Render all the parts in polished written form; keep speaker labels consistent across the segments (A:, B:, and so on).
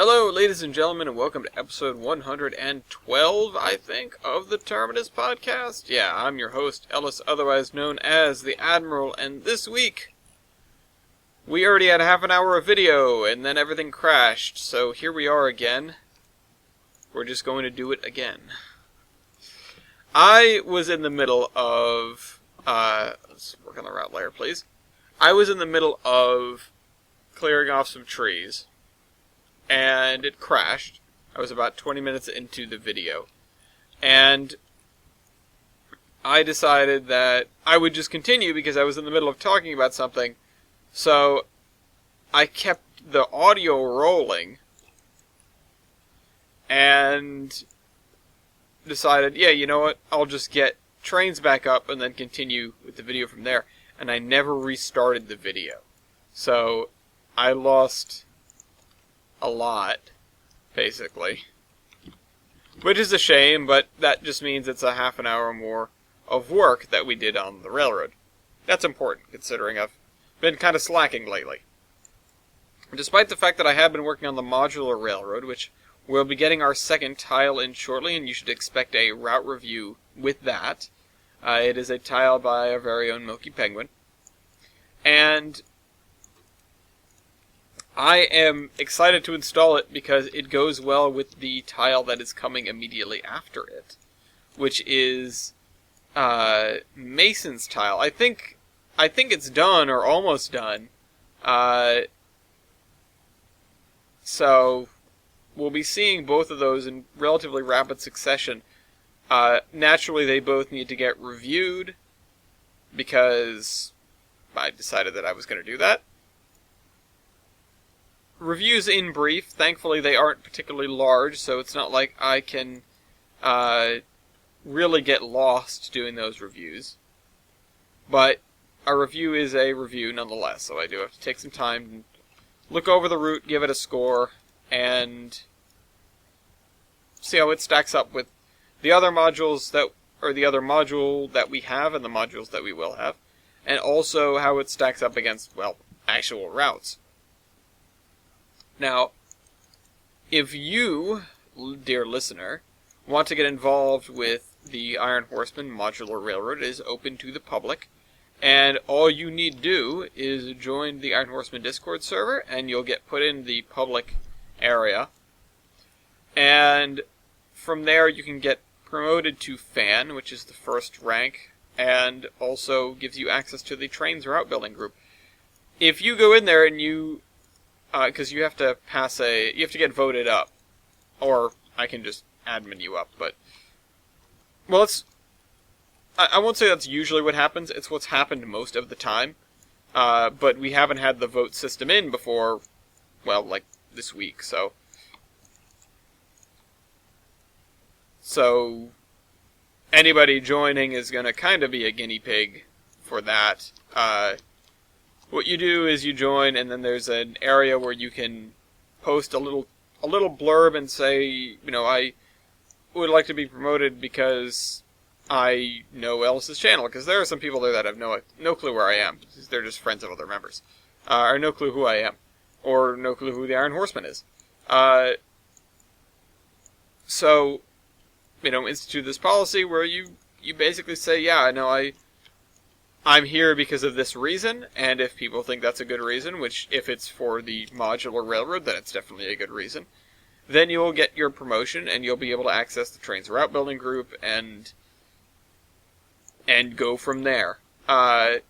A: Hello, ladies and gentlemen, and welcome to episode 112, I think, of the Terminus Podcast. Yeah, I'm your host, Ellis, otherwise known as the Admiral, and this week, we already had half an hour of video, and then everything crashed, so here we are again. We're just going to do it again. I was in the middle of, let's work on the route layer, please. I was in the middle of clearing off some trees, and it crashed. I was about 20 minutes into the video, and I decided that I would just continue because I was in the middle of talking about something, so I kept the audio rolling, and decided, yeah, you know what, I'll just get trains back up and then continue with the video from there, and I never restarted the video. So I lost a lot, basically. Which is a shame, but that just means it's a half an hour more of work that we did on the railroad. That's important, considering I've been kind of slacking lately. Despite the fact that I have been working on the modular railroad, which we'll be getting our second tile in shortly, and you should expect a route review with that. It is a tile by our very own Milky Penguin. And I am excited to install it because it goes well with the tile that is coming immediately after it, which is Mason's tile. I think it's done or almost done. So we'll be seeing both of those in relatively rapid succession. Naturally, they both need to get reviewed because I decided that I was going to do that. Reviews in brief. Thankfully, they aren't particularly large, so it's not like I can really get lost doing those reviews. But a review is a review nonetheless, so I do have to take some time and look over the route, give it a score, and see how it stacks up with the other modules the other module that we have and the modules that we will have, and also how it stacks up against, well, actual routes. Now, if you, dear listener, want to get involved with the Iron Horseman Modular Railroad, it is open to the public, and all you need to do is join the Iron Horseman Discord server, and you'll get put in the public area. And from there, you can get promoted to Fan, which is the first rank, and also gives you access to the Trains Route Building group. If you go in there and you because you have to get voted up, or I can just admin you up, but, well, I won't say that's usually what happens, it's what's happened most of the time, but we haven't had the vote system in before, well, like, this week, so anybody joining is going to kind of be a guinea pig for that. What you do is you join, and then there's an area where you can post a little blurb and say, you know, I would like to be promoted because I know Ellis's channel, because there are some people there that have no clue where I am. They're just friends of other members, or no clue who I am, or no clue who the Iron Horseman is. So, you know, institute this policy where you basically say, yeah, I know I'm here because of this reason, and if people think that's a good reason, which if it's for the modular railroad, then it's definitely a good reason, then you'll get your promotion, and you'll be able to access the Trains Route Building group, and go from there. Or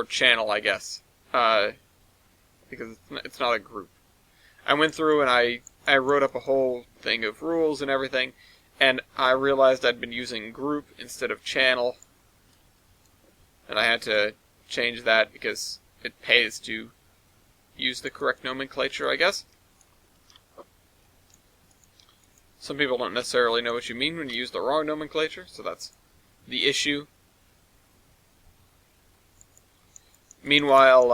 A: channel, I guess. Because it's not a group. I went through and I wrote up a whole thing of rules and everything, and I realized I'd been using group instead of channel, and I had to change that because it pays to use the correct nomenclature, I guess. Some people don't necessarily know what you mean when you use the wrong nomenclature, so that's the issue. Meanwhile,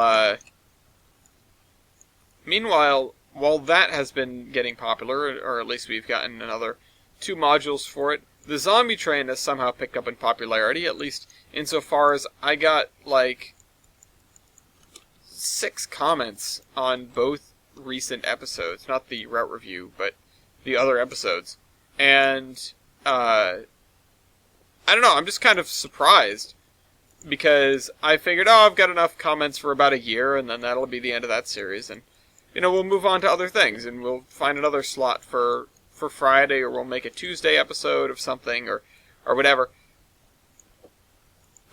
A: while that has been getting popular, or at least we've gotten another 2 modules for it, the zombie train has somehow picked up in popularity, at least insofar as I got, like, 6 comments on both recent episodes, not the route review, but the other episodes. And, I don't know, I'm just kind of surprised, because I figured, I've got enough comments for about a year, and then that'll be the end of that series, and, we'll move on to other things, and we'll find another slot for Friday, or we'll make a Tuesday episode of something, or whatever.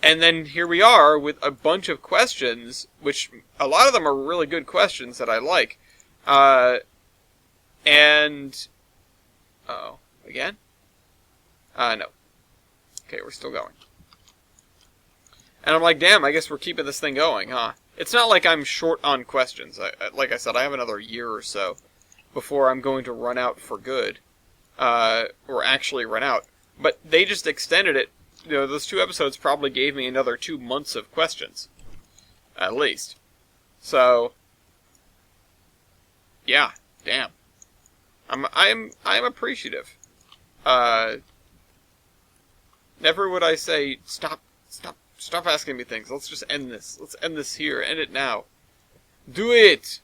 A: And then here we are with a bunch of questions, which a lot of them are really good questions that I like. Again? No. Okay, we're still going. And I'm like, damn, I guess we're keeping this thing going, huh? It's not like I'm short on questions. Like I said, I have another year or so before I'm going to run out for good. Or actually run out. But they just extended it. Those 2 episodes probably gave me another 2 months of questions. At least. So, yeah, damn. I'm appreciative. Never would I say, stop asking me things. Let's just end this. Let's end this here. End it now. Do it!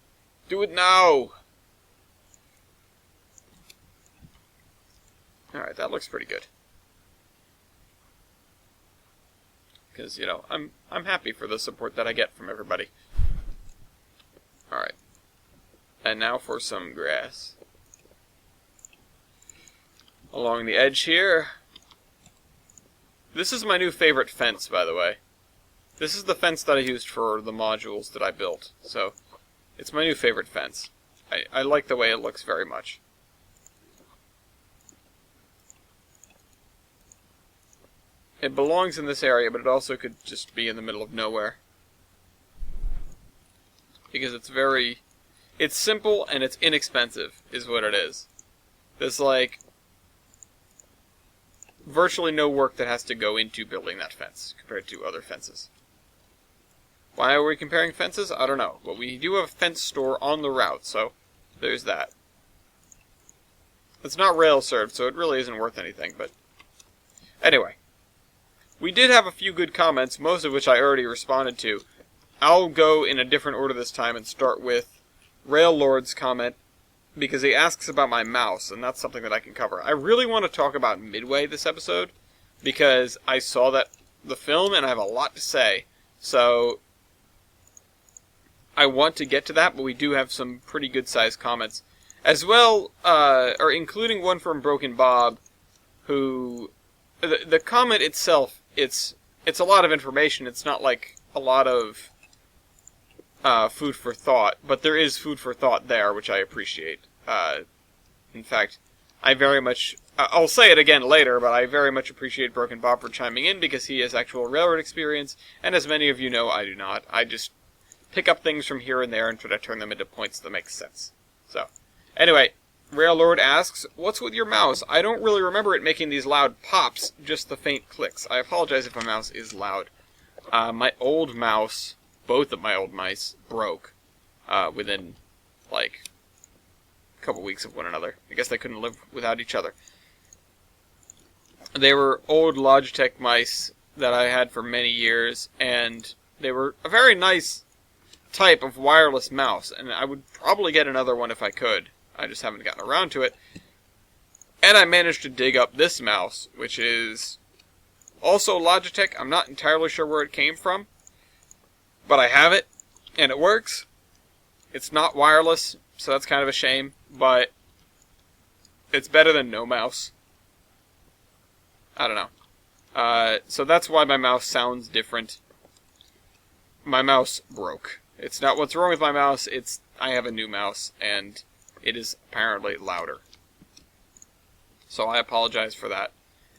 A: Do it now! Alright, that looks pretty good. Because, I'm happy for the support that I get from everybody. Alright. And now for some grass. Along the edge here. This is my new favorite fence, by the way. This is the fence that I used for the modules that I built. So, it's my new favorite fence. I like the way it looks very much. It belongs in this area, but it also could just be in the middle of nowhere. Because it's simple and it's inexpensive, is what it is. There's virtually no work that has to go into building that fence, compared to other fences. Why are we comparing fences? I don't know. But we do have a fence store on the route, so there's that. It's not rail served, so it really isn't worth anything, but anyway. We did have a few good comments, most of which I already responded to. I'll go in a different order this time and start with Raillord's comment, because he asks about my mouse, and that's something that I can cover. I really want to talk about Midway this episode, because I saw the film and I have a lot to say. So, I want to get to that, but we do have some pretty good-sized comments. As well, or including one from Broken Bob, who... The comment itself, it's a lot of information. It's not like a lot of food for thought, but there is food for thought there, which I appreciate. In fact, I very much... I'll say it again later, but I very much appreciate Broken Bob for chiming in, because he has actual railroad experience, and as many of you know, I do not. I just pick up things from here and there and try to turn them into points that make sense. So, anyway... Raillord asks, what's with your mouse? I don't really remember it making these loud pops, just the faint clicks. I apologize if my mouse is loud. My old mouse, both of my old mice, broke within, a couple weeks of one another. I guess they couldn't live without each other. They were old Logitech mice that I had for many years, and they were a very nice type of wireless mouse, and I would probably get another one if I could. I just haven't gotten around to it. And I managed to dig up this mouse, which is also Logitech. I'm not entirely sure where it came from, but I have it, and it works. It's not wireless, so that's kind of a shame, but it's better than no mouse. I don't know. So that's why my mouse sounds different. My mouse broke. It's not what's wrong with my mouse, it's I have a new mouse, and it is apparently louder. So I apologize for that.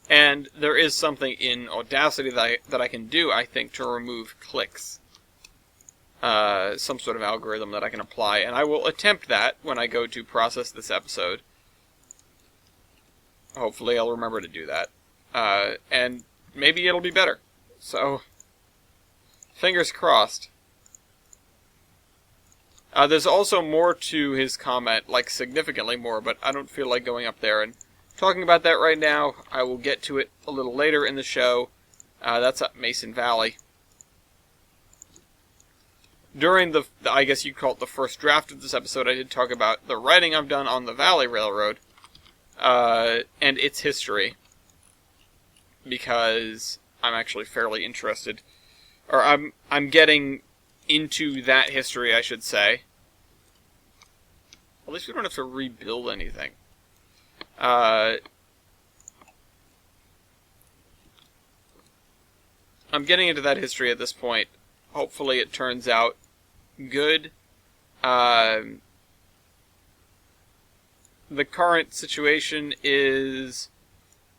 A: And there is something in Audacity that I can do, I think, to remove clicks. Some sort of algorithm that I can apply, and I will attempt that when I go to process this episode. Hopefully I'll remember to do that. And maybe it'll be better. So, fingers crossed. There's also more to his comment, significantly more, but I don't feel like going up there and talking about that right now. I will get to it a little later in the show. That's up Mason Valley. during the I guess you'd call it the first draft of this episode, I did talk about the writing I've done on the Valley Railroad, and its history, because I'm actually fairly interested, or I'm getting into that history, I should say. At least we don't have to rebuild anything. I'm getting into that history at this point. Hopefully it turns out good. The current situation is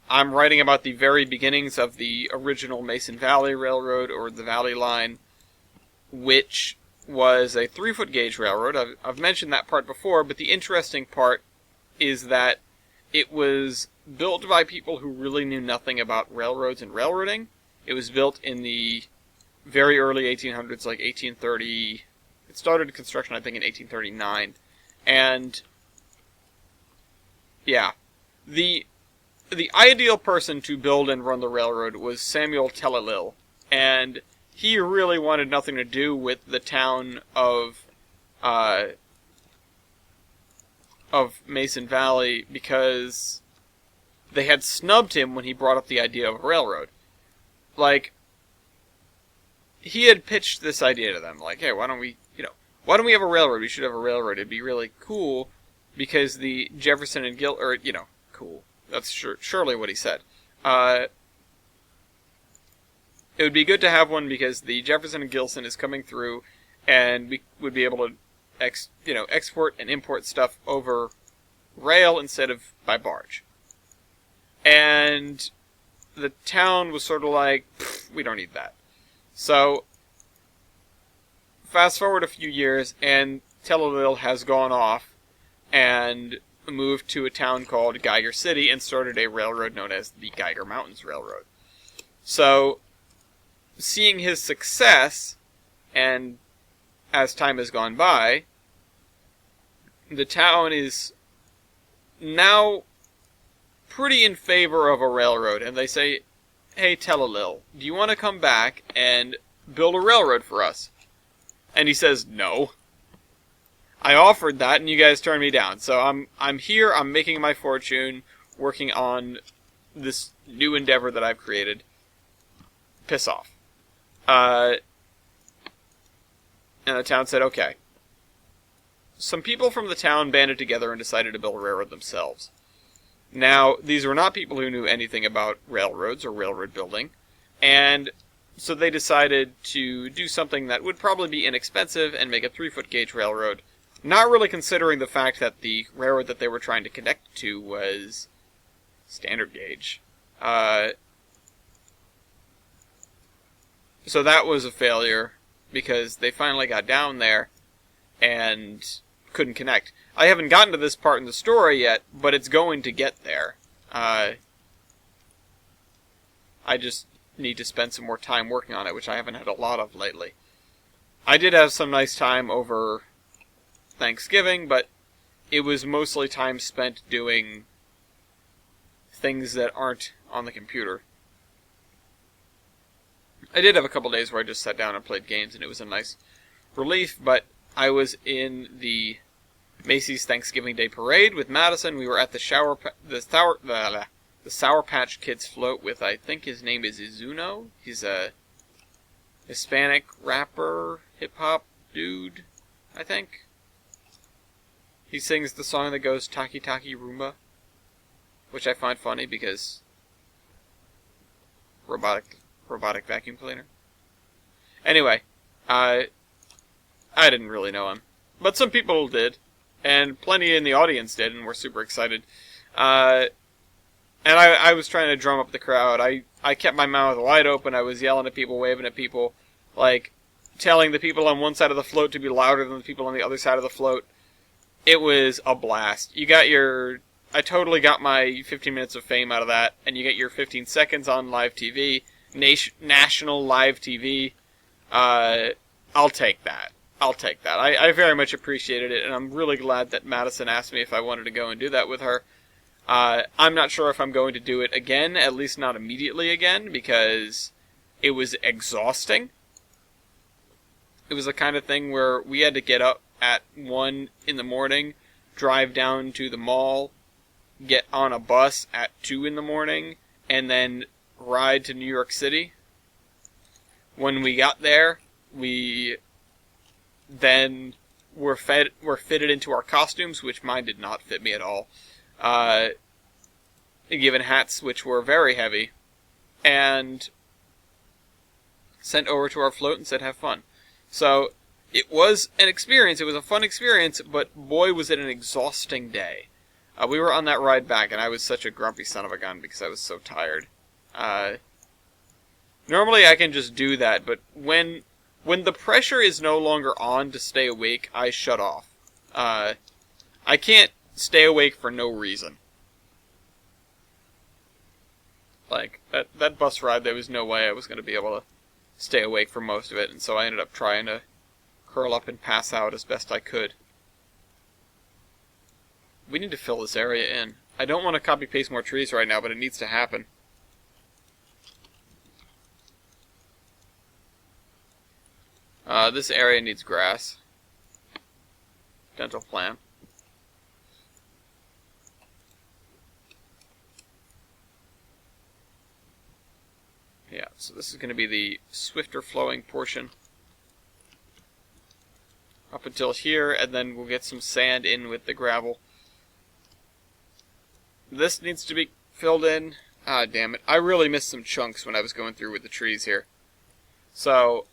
A: I'm writing about the very beginnings of the original Mason Valley Railroad, or the Valley Line, which was a 3-foot gauge railroad. I've mentioned that part before, but the interesting part is that it was built by people who really knew nothing about railroads and railroading. It was built in the very early 1800s, like 1830. It started construction, I think, in 1839. And, yeah, the ideal person to build and run the railroad was Samuel Tellalil, and he really wanted nothing to do with the town of Mason Valley, because they had snubbed him when he brought up the idea of a railroad. Like, he had pitched this idea to them, like, hey, why don't we have a railroad? We should have a railroad. It'd be really cool, because the Jefferson and cool. That's surely what he said. It would be good to have one because the Jefferson and Gilson is coming through, and we would be able to export and import stuff over rail instead of by barge. And the town was sort of like, we don't need that. So, fast forward a few years, and Tellalil has gone off and moved to a town called Geiger City and started a railroad known as the Geiger Mountains Railroad. So, seeing his success, and as time has gone by, the town is now pretty in favor of a railroad, and they say, hey, Tellalil, do you want to come back and build a railroad for us? And he says, no. I offered that, and you guys turned me down. So I'm here, I'm making my fortune, working on this new endeavor that I've created. Piss off. And the town said, okay. Some people from the town banded together and decided to build a railroad themselves. Now, these were not people who knew anything about railroads or railroad building, and so they decided to do something that would probably be inexpensive and make a 3-foot gauge railroad, not really considering the fact that the railroad that they were trying to connect to was standard gauge. So that was a failure, because they finally got down there and couldn't connect. I haven't gotten to this part in the story yet, but it's going to get there. I just need to spend some more time working on it, which I haven't had a lot of lately. I did have some nice time over Thanksgiving, but it was mostly time spent doing things that aren't on the computer. I did have a couple days where I just sat down and played games, and it was a nice relief, but I was in the Macy's Thanksgiving Day Parade with Madison. We were at the Sour Patch Kids float with, I think his name is Izuno. He's a Hispanic rapper, hip-hop dude, I think. He sings the song that goes Taki Taki Roomba, which I find funny because robotic vacuum cleaner. Anyway, I didn't really know him, but some people did, and plenty in the audience did, and were super excited. And I was trying to drum up the crowd. I kept my mouth wide open. I was yelling at people, waving at people, like telling the people on one side of the float to be louder than the people on the other side of the float. It was a blast. I totally got my 15 minutes of fame out of that, and you get your 15 seconds on live TV, national live TV. I'll take that. I very much appreciated it, and I'm really glad that Madison asked me if I wanted to go and do that with her. I'm not sure if I'm going to do it again, at least not immediately again, because it was exhausting. It was the kind of thing where we had to get up at 1 in the morning, drive down to the mall, get on a bus at 2 in the morning, and then ride to New York City. When we got there, we then were fitted into our costumes, which mine did not fit me at all. Given hats, which were very heavy, and sent over to our float and said, have fun. So, it was an experience, it was a fun experience, but boy was it an exhausting day. We were on that ride back, and I was such a grumpy son of a gun because I was so tired. Normally I can just do that, but when the pressure is no longer on to stay awake, I shut off. I can't stay awake for no reason. Like, that bus ride, there was no way I was going to be able to stay awake for most of it, and so I ended up trying to curl up and pass out as best I could. We need to fill this area in. I don't want to copy-paste more trees right now, but it needs to happen. This area needs grass. Dental plan. Yeah, so this is going to be the swifter flowing portion. Up until here, and then we'll get some sand in with the gravel. This needs to be filled in. Ah, damn it. I really missed some chunks when I was going through with the trees here. So,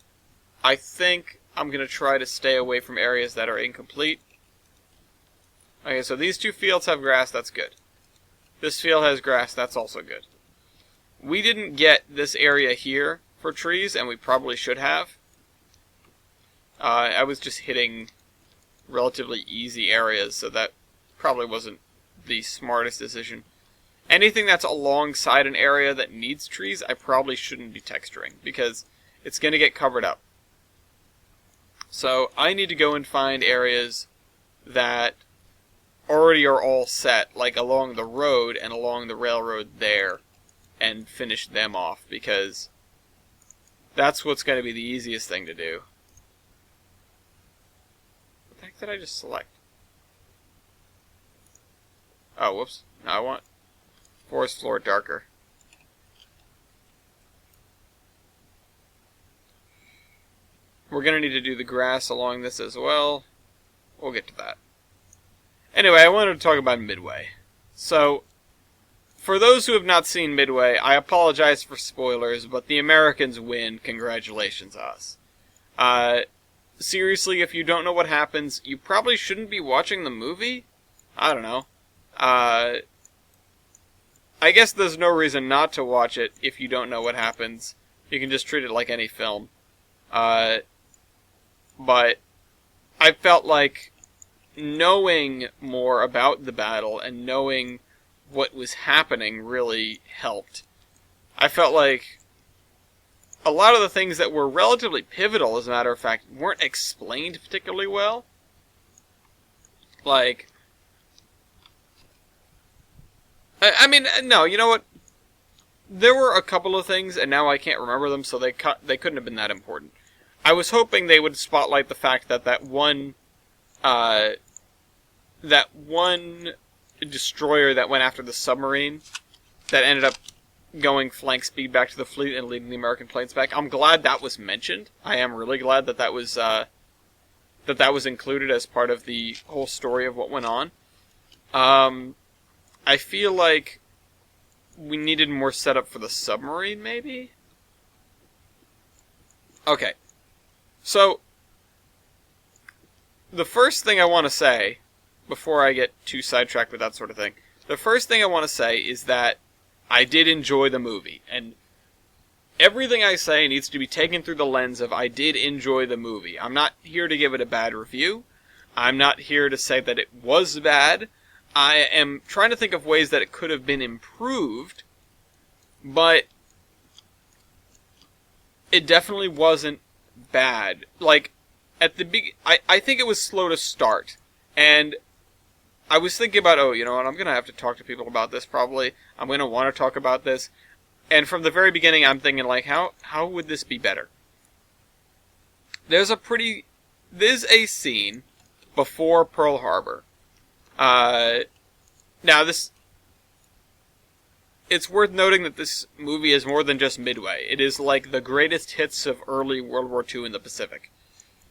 A: I think I'm going to try to stay away from areas that are incomplete. Okay, so these two fields have grass, that's good. This field has grass, that's also good. We didn't get this area here for trees, and we probably should have. I was just hitting relatively easy areas, so that probably wasn't the smartest decision. Anything that's alongside an area that needs trees, I probably shouldn't be texturing, because it's going to get covered up. So I need to go and find areas that already are all set, like along the road and along the railroad there, and finish them off, because that's what's going to be the easiest thing to do. What the heck did I just select? Oh, whoops. Now I want forest floor darker. We're going to need to do the grass along this as well. We'll get to that. Anyway, I wanted to talk about Midway. So, for those who have not seen Midway, I apologize for spoilers, but the Americans win. Congratulations, us. Seriously, if you don't know what happens, you probably shouldn't be watching the movie? I don't know. I guess there's no reason not to watch it if you don't know what happens. You can just treat it like any film. But I felt like knowing more about the battle and knowing what was happening really helped. I felt like a lot of the things that were relatively pivotal, as a matter of fact, weren't explained particularly well. Like, I mean, no, you know what? There were a couple of things, and now I can't remember them, so they couldn't have been that important. I was hoping they would spotlight the fact that that one destroyer that went after the submarine, that ended up going flank speed back to the fleet and leading the American planes back. I'm glad that was mentioned. I am really glad that that was included as part of the whole story of what went on. I feel like we needed more setup for the submarine, maybe? Okay. So, the first thing I want to say, before I get too sidetracked with that sort of thing, the first thing I want to say is that I did enjoy the movie, and everything I say needs to be taken through the lens of I did enjoy the movie. I'm not here to give it a bad review. I'm not here to say that it was bad. I am trying to think of ways that it could have been improved, but it definitely wasn't bad. Like, at the I think it was slow to start, and I was thinking about, oh, you know what, I'm going to have to talk to people about this probably. I'm going to want to talk about this. And from the very beginning, I'm thinking, like, how would this be better? there's a scene before Pearl Harbor. Now it's worth noting that this movie is more than just Midway. It is like the greatest hits of early World War II in the Pacific.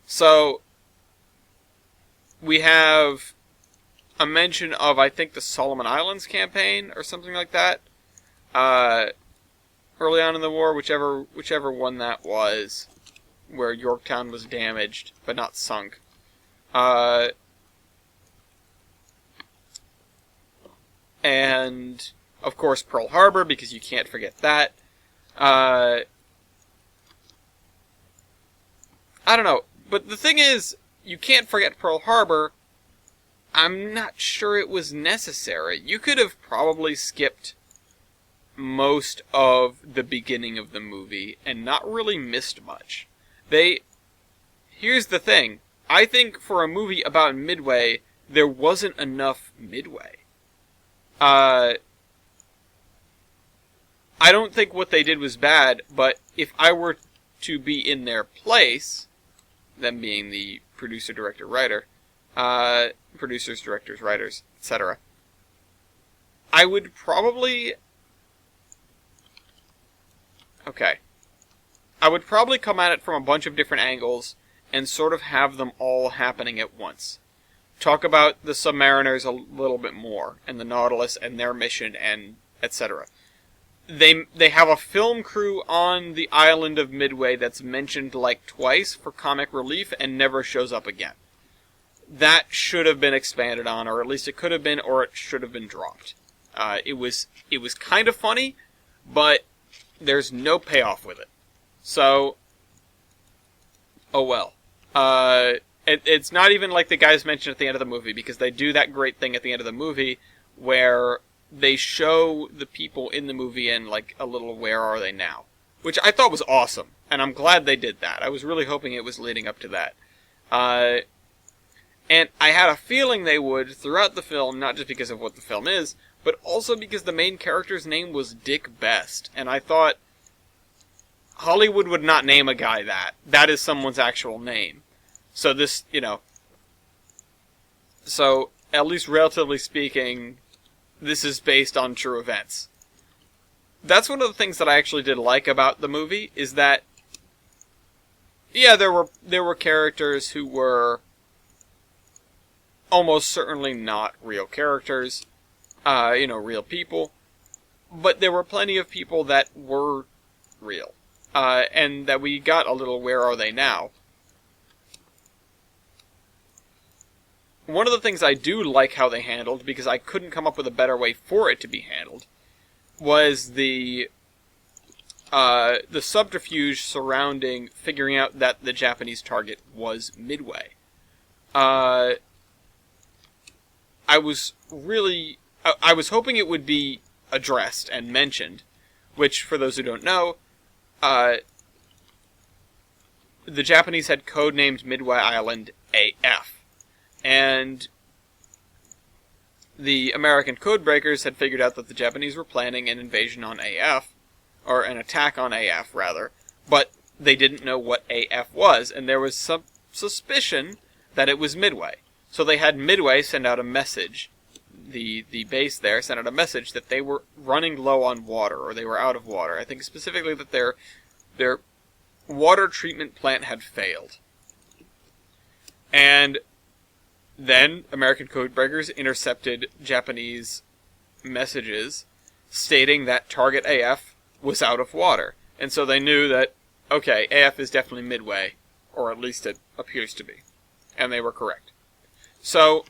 A: So, we have a mention of, I think, the Solomon Islands campaign, or something like that. Early on in the war, whichever one that was, where Yorktown was damaged, but not sunk. And, of course, Pearl Harbor, because you can't forget that. I don't know. But the thing is, you can't forget Pearl Harbor. I'm not sure it was necessary. You could have probably skipped most of the beginning of the movie and not really missed much. Here's the thing. I think for a movie about Midway, there wasn't enough Midway. I don't think what they did was bad, but if I were to be in their place, them being the producer, director, writer, producers, directors, writers, etc., I would probably... Okay. I would probably come at it from a bunch of different angles and sort of have them all happening at once. Talk about the Submariners a little bit more, and the Nautilus and their mission, and etc. They have a film crew on the island of Midway that's mentioned like twice for comic relief and never shows up again. That should have been expanded on, or at least it could have been, or it should have been dropped. It was kind of funny, but there's no payoff with it. So, oh well. It's not even like the guys mentioned at the end of the movie, because they do that great thing at the end of the movie where they show the people in the movie in like a little "Where Are They Now?" which I thought was awesome, and I'm glad they did that. I was really hoping it was leading up to that. And I had a feeling they would throughout the film, not just because of what the film is, but also because the main character's name was Dick Best, and I thought Hollywood would not name a guy that. That is someone's actual name. So this, so at least relatively speaking, this is based on true events. That's one of the things that I actually did like about the movie, is that, yeah, there were characters who were almost certainly not real characters, real people, but there were plenty of people that were real, and that we got a little "Where Are They Now?" One of the things I do like how they handled, because I couldn't come up with a better way for it to be handled, was the subterfuge surrounding figuring out that the Japanese target was Midway. I was hoping it would be addressed and mentioned, which, for those who don't know, the Japanese had codenamed Midway Island AF. And the American codebreakers had figured out that the Japanese were planning an invasion on AF, or an attack on AF, rather, but they didn't know what AF was, and there was some suspicion that it was Midway. So they had Midway send out a message, the base there sent out a message that they were running low on water, or they were out of water. I think specifically that their water treatment plant had failed. And then American codebreakers intercepted Japanese messages stating that target AF was out of water. And so they knew that, okay, AF is definitely Midway, or at least it appears to be. And they were correct. So,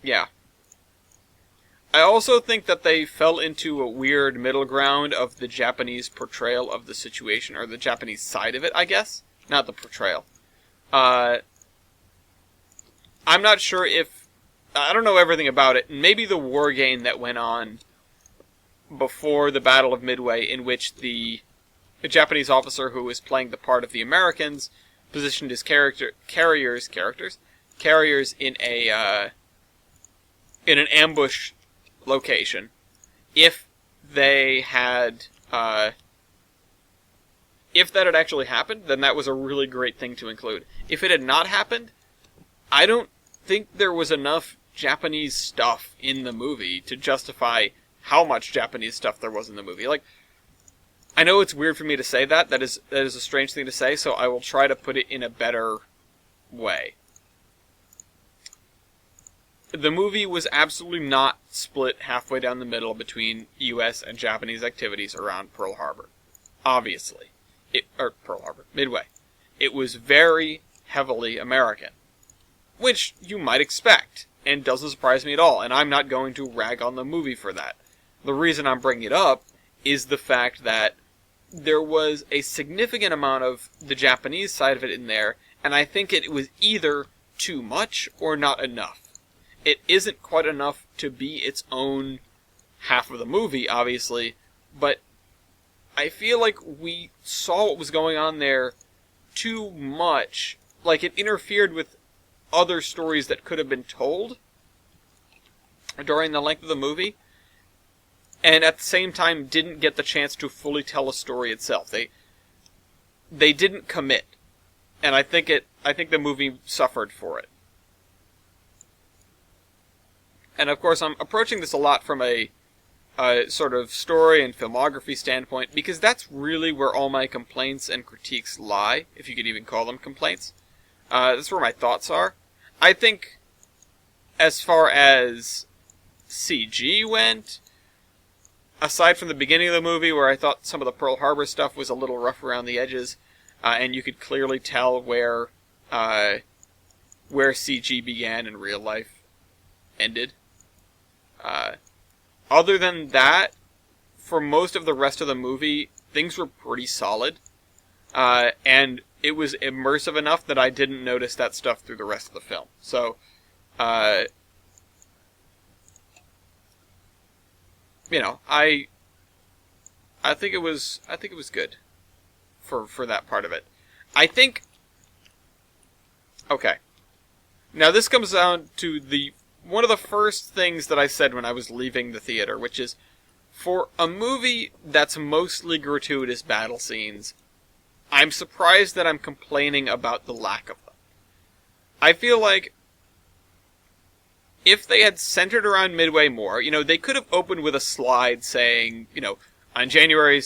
A: yeah. I also think that they fell into a weird middle ground of the Japanese portrayal of the situation, or the Japanese side of it, I guess. Not the portrayal. I'm not sure if... I don't know everything about it. Maybe the war game that went on before the Battle of Midway, in which the Japanese officer who was playing the part of the Americans positioned his carriers in an ambush location, if they had, if that had actually happened, then that was a really great thing to include. If it had not happened, I don't think there was enough Japanese stuff in the movie to justify how much Japanese stuff there was in the movie. Like, I know it's weird for me to say that. That is a strange thing to say, so I will try to put it in a better way. The movie was absolutely not split halfway down the middle between US and Japanese activities around Pearl Harbor. Obviously. Midway. It was very heavily American. Which you might expect, and doesn't surprise me at all, and I'm not going to rag on the movie for that. The reason I'm bringing it up is the fact that there was a significant amount of the Japanese side of it in there, and I think it was either too much or not enough. It isn't quite enough to be its own half of the movie, obviously, but I feel like we saw what was going on there too much. Like, it interfered with other stories that could have been told during the length of the movie, and at the same time didn't get the chance to fully tell a story itself. They didn't commit, and I think the movie suffered for it. And of course, I'm approaching this a lot from a sort of story and filmography standpoint, because that's really where all my complaints and critiques lie, if you could even call them complaints. That's where my thoughts are. I think, as far as CG went, aside from the beginning of the movie, where I thought some of the Pearl Harbor stuff was a little rough around the edges, and you could clearly tell where CG began and real life ended. Other than that, for most of the rest of the movie, things were pretty solid. And it was immersive enough that I didn't notice that stuff through the rest of the film. So, I think it was good for that part of it. I think, okay. Now this comes down to one of the first things that I said when I was leaving the theater, which is, for a movie that's mostly gratuitous battle scenes, I'm surprised that I'm complaining about the lack of them. I feel like if they had centered around Midway more, they could have opened with a slide saying, on December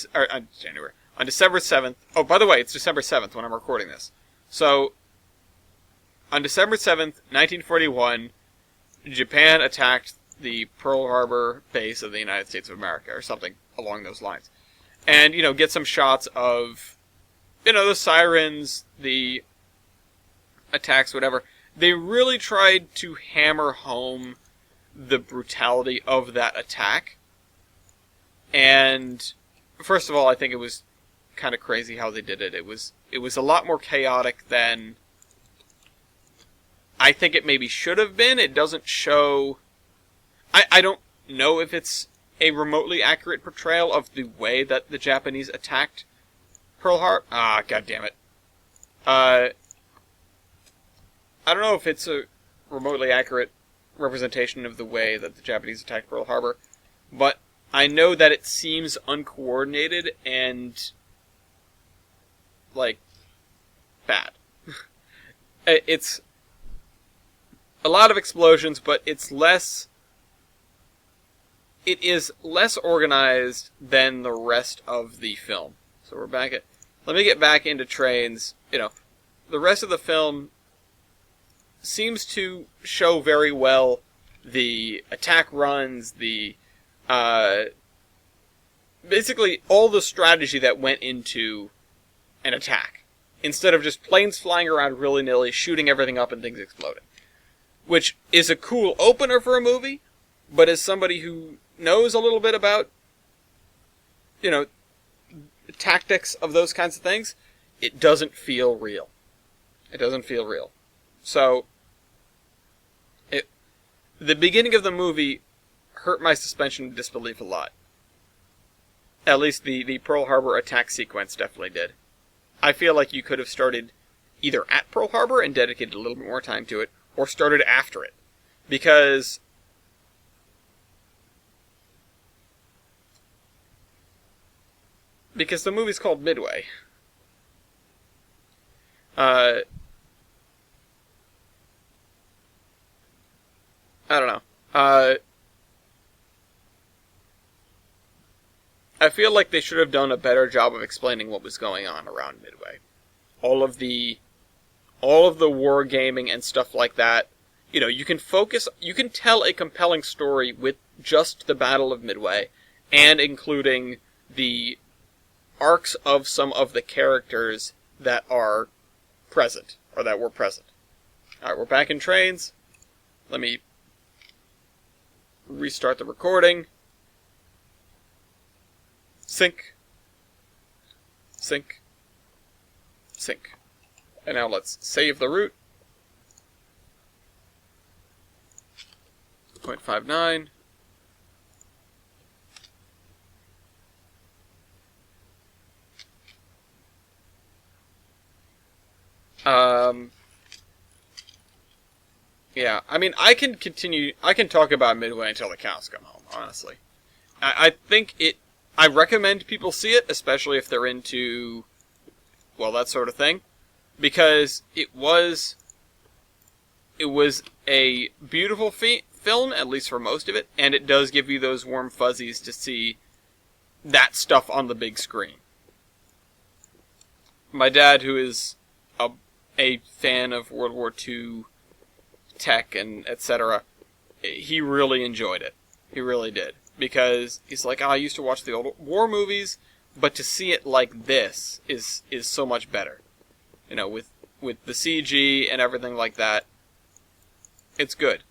A: 7th, oh, by the way, it's December 7th when I'm recording this. So, on December 7th, 1941, Japan attacked the Pearl Harbor base of the United States of America, or something along those lines. And, get some shots of, the sirens, the attacks, whatever. They really tried to hammer home the brutality of that attack. And, first of all, I think it was kind of crazy how they did it. It was a lot more chaotic than I think it maybe should have been. It doesn't show... I don't know if it's a remotely accurate portrayal of the way that the Japanese attacked Pearl Harbor. God damn it. I don't know if it's a remotely accurate representation of the way that the Japanese attacked Pearl Harbor, but I know that it seems uncoordinated and, bad. It's a lot of explosions, but it is less organized than the rest of the film. So we're back at... Let me get back into trains. The rest of the film seems to show very well the attack runs, basically all the strategy that went into an attack, instead of just planes flying around willy-nilly, shooting everything up and things exploding. Which is a cool opener for a movie, but as somebody who knows a little bit about, tactics of those kinds of things, it doesn't feel real. It doesn't feel real. So, the beginning of the movie hurt my suspension of disbelief a lot. At least the Pearl Harbor attack sequence definitely did. I feel like you could have started either at Pearl Harbor and dedicated a little bit more time to it, or started after it. Because Because the movie's called Midway. I don't know. I feel like they should have done a better job of explaining what was going on around Midway. All of the wargaming and stuff like that. You know, you can tell a compelling story with just the Battle of Midway, and including the arcs of some of the characters that are present, or that were present. Alright, we're back in trains. Let me restart the recording. Sync. Sync. Sync. And now let's save the route. 0.59. Yeah, I mean, I can talk about Midway until the cows come home, honestly. I recommend people see it, especially if they're into, well, that sort of thing, because it was a beautiful film, at least for most of it, and it does give you those warm fuzzies to see that stuff on the big screen. My dad, who is a fan of World War II tech and etc., he really enjoyed it. He really did. Because he's like, I used to watch the old war movies, but to see it like this is so much better. You know, with the CG and everything like that, it's good.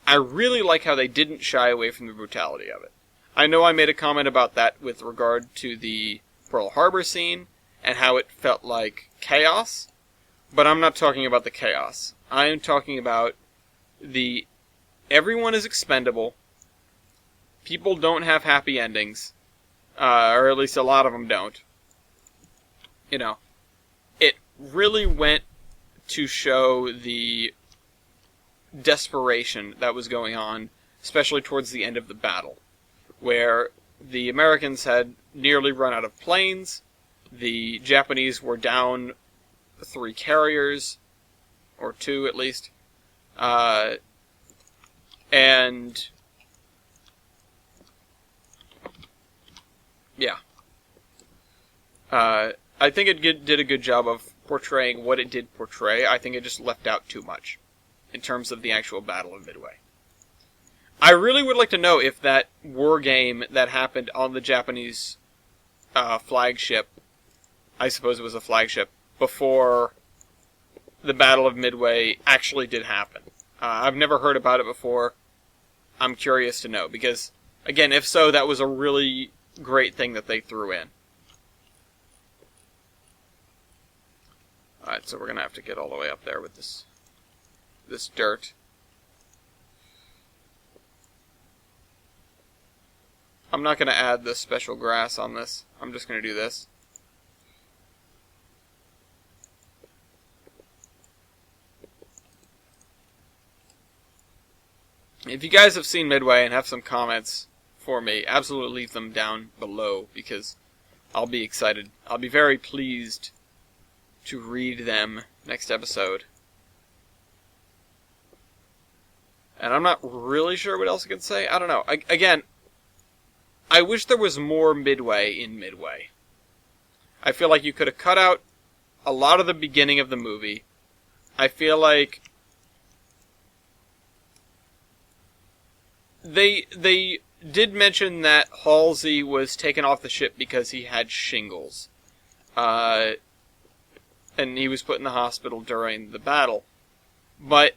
A: I really like how they didn't shy away from the brutality of it. I know I made a comment about that with regard to the Pearl Harbor scene, and how it felt like chaos, but I'm not talking about the chaos. I am talking about everyone is expendable, people don't have happy endings, or at least a lot of them don't. You know, it really went to show the desperation that was going on, especially towards the end of the battle, where the Americans had nearly run out of planes, the Japanese were down 3 carriers, or 2 at least, and yeah, I think it did a good job of portraying what it did portray. I think it just left out too much in terms of the actual Battle of Midway. I really would like to know if that war game that happened on the Japanese flagship, I suppose it was a flagship, before the Battle of Midway actually did happen. I've never heard about it before. I'm curious to know, because, again, if so, that was a really great thing that they threw in. Alright, so we're going to have to get all the way up there with this dirt. I'm not going to add the special grass on this. I'm just going to do this. If you guys have seen Midway and have some comments for me, absolutely leave them down below, because I'll be excited. I'll be very pleased to read them next episode. And I'm not really sure what else I can say. I don't know. Again, I wish there was more Midway in Midway. I feel like you could have cut out a lot of the beginning of the movie. I feel like they did mention that Halsey was taken off the ship because he had shingles. And he was put in the hospital during the battle. But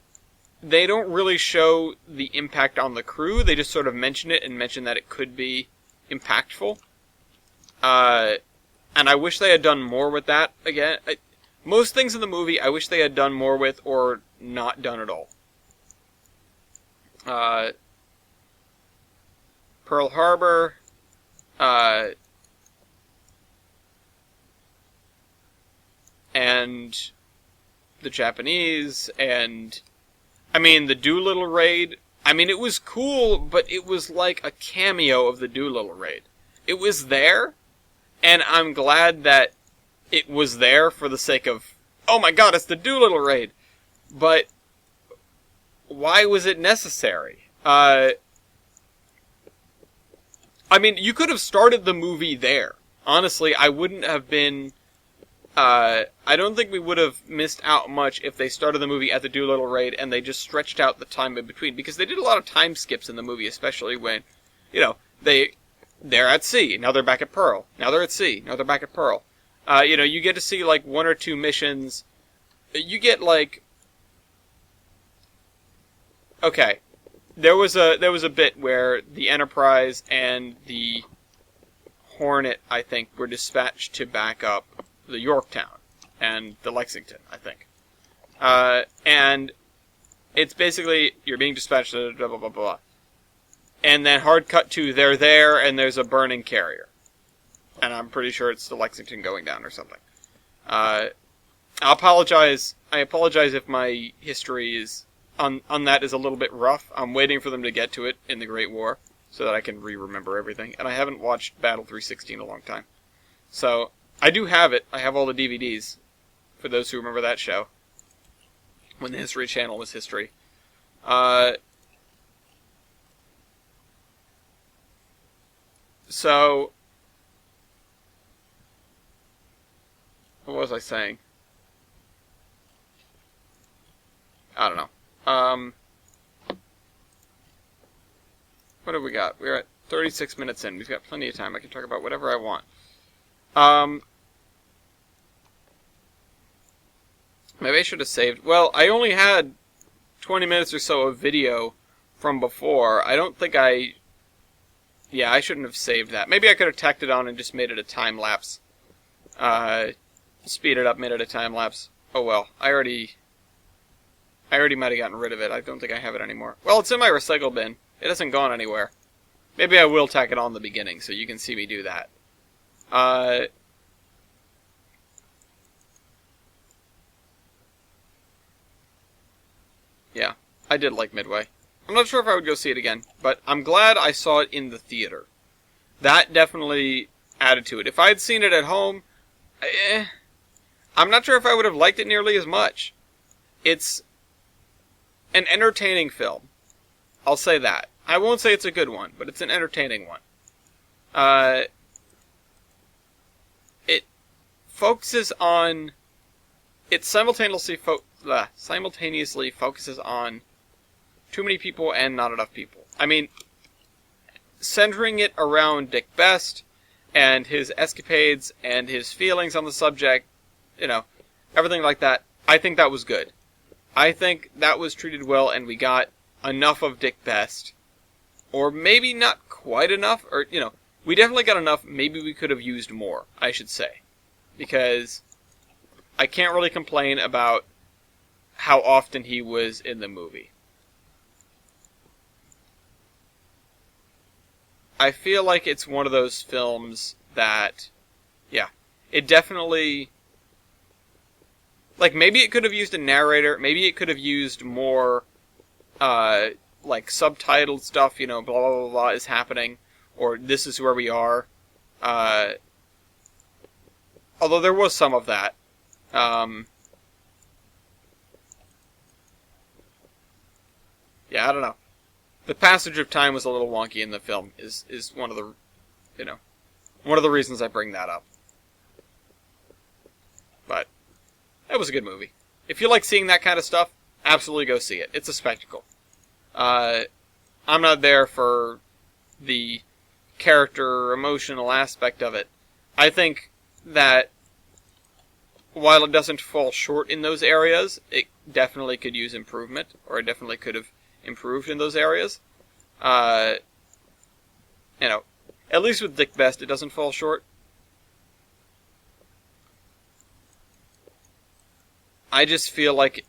A: they don't really show the impact on the crew. They just sort of mention it and mention that it could be impactful. And I wish they had done more with that. Again, most things in the movie I wish they had done more with, or not done at all. Pearl Harbor, and the Japanese, and I mean the Doolittle raid. I mean, it was cool, but it was like a cameo of the Doolittle raid. It was there, And I'm glad that it was there for the sake of, oh my god, it's the Doolittle raid. But why was it necessary? I mean, you could have started the movie there. Honestly, I wouldn't have been... I don't think we would have missed out much if they started the movie at the Doolittle raid and they just stretched out the time in between. Because they did a lot of time skips in the movie, especially when, they're at sea, now they're back at Pearl. Now they're at sea, now they're back at Pearl. You get to see, like, one or two missions. You get, like... Okay. There was a bit where the Enterprise and the Hornet, I think, were dispatched to back up the Yorktown and the Lexington, I think. And it's basically, you're being dispatched to blah, blah, blah, blah. And then hard cut to, they're there, and there's a burning carrier. And I'm pretty sure it's the Lexington going down or something. I apologize if my history is on that is a little bit rough. I'm waiting for them to get to it in the Great War so that I can remember everything. And I haven't watched Battle 360 in a long time. So, I do have it. I have all the DVDs, for those who remember that show, when the History Channel was history. So, what was I saying? I don't know. What have we got? We're at 36 minutes in. We've got plenty of time. I can talk about whatever I want. Maybe I should have saved... Well, I only had 20 minutes or so of video from before. I don't think I... Yeah, I shouldn't have saved that. Maybe I could have tacked it on and just made it a time-lapse. Speed it up, made it a time-lapse. Oh well, I already might have gotten rid of it. I don't think I have it anymore. Well, it's in my recycle bin. It hasn't gone anywhere. Maybe I will tack it on the beginning so you can see me do that. Yeah, I did like Midway. I'm not sure if I would go see it again, but I'm glad I saw it in the theater. That definitely added to it. If I had seen it at home, I'm not sure if I would have liked it nearly as much. It's an entertaining film. I'll say that. I won't say it's a good one, but it's an entertaining one. It focuses on... It simultaneously focuses on too many people and not enough people. I mean, centering it around Dick Best and his escapades and his feelings on the subject, everything like that, I think that was good. I think that was treated well and we got enough of Dick Best. Or maybe not quite enough, or, we definitely got enough. Maybe we could have used more, I should say. Because I can't really complain about how often he was in the movie. I feel like it's one of those films that, it definitely... Like, maybe it could have used a narrator, maybe it could have used more, subtitled stuff, blah, blah, blah, blah is happening, or this is where we are. Although there was some of that. I don't know. The passage of time was a little wonky in the film, is one of the, one of the reasons I bring that up. But, it was a good movie. If you like seeing that kind of stuff, absolutely go see it. It's a spectacle. I'm not there for the character, emotional aspect of it. I think that while it doesn't fall short in those areas, it definitely could use improvement, or it definitely could have improved in those areas. At least with Dick Best, it doesn't fall short. I just feel like...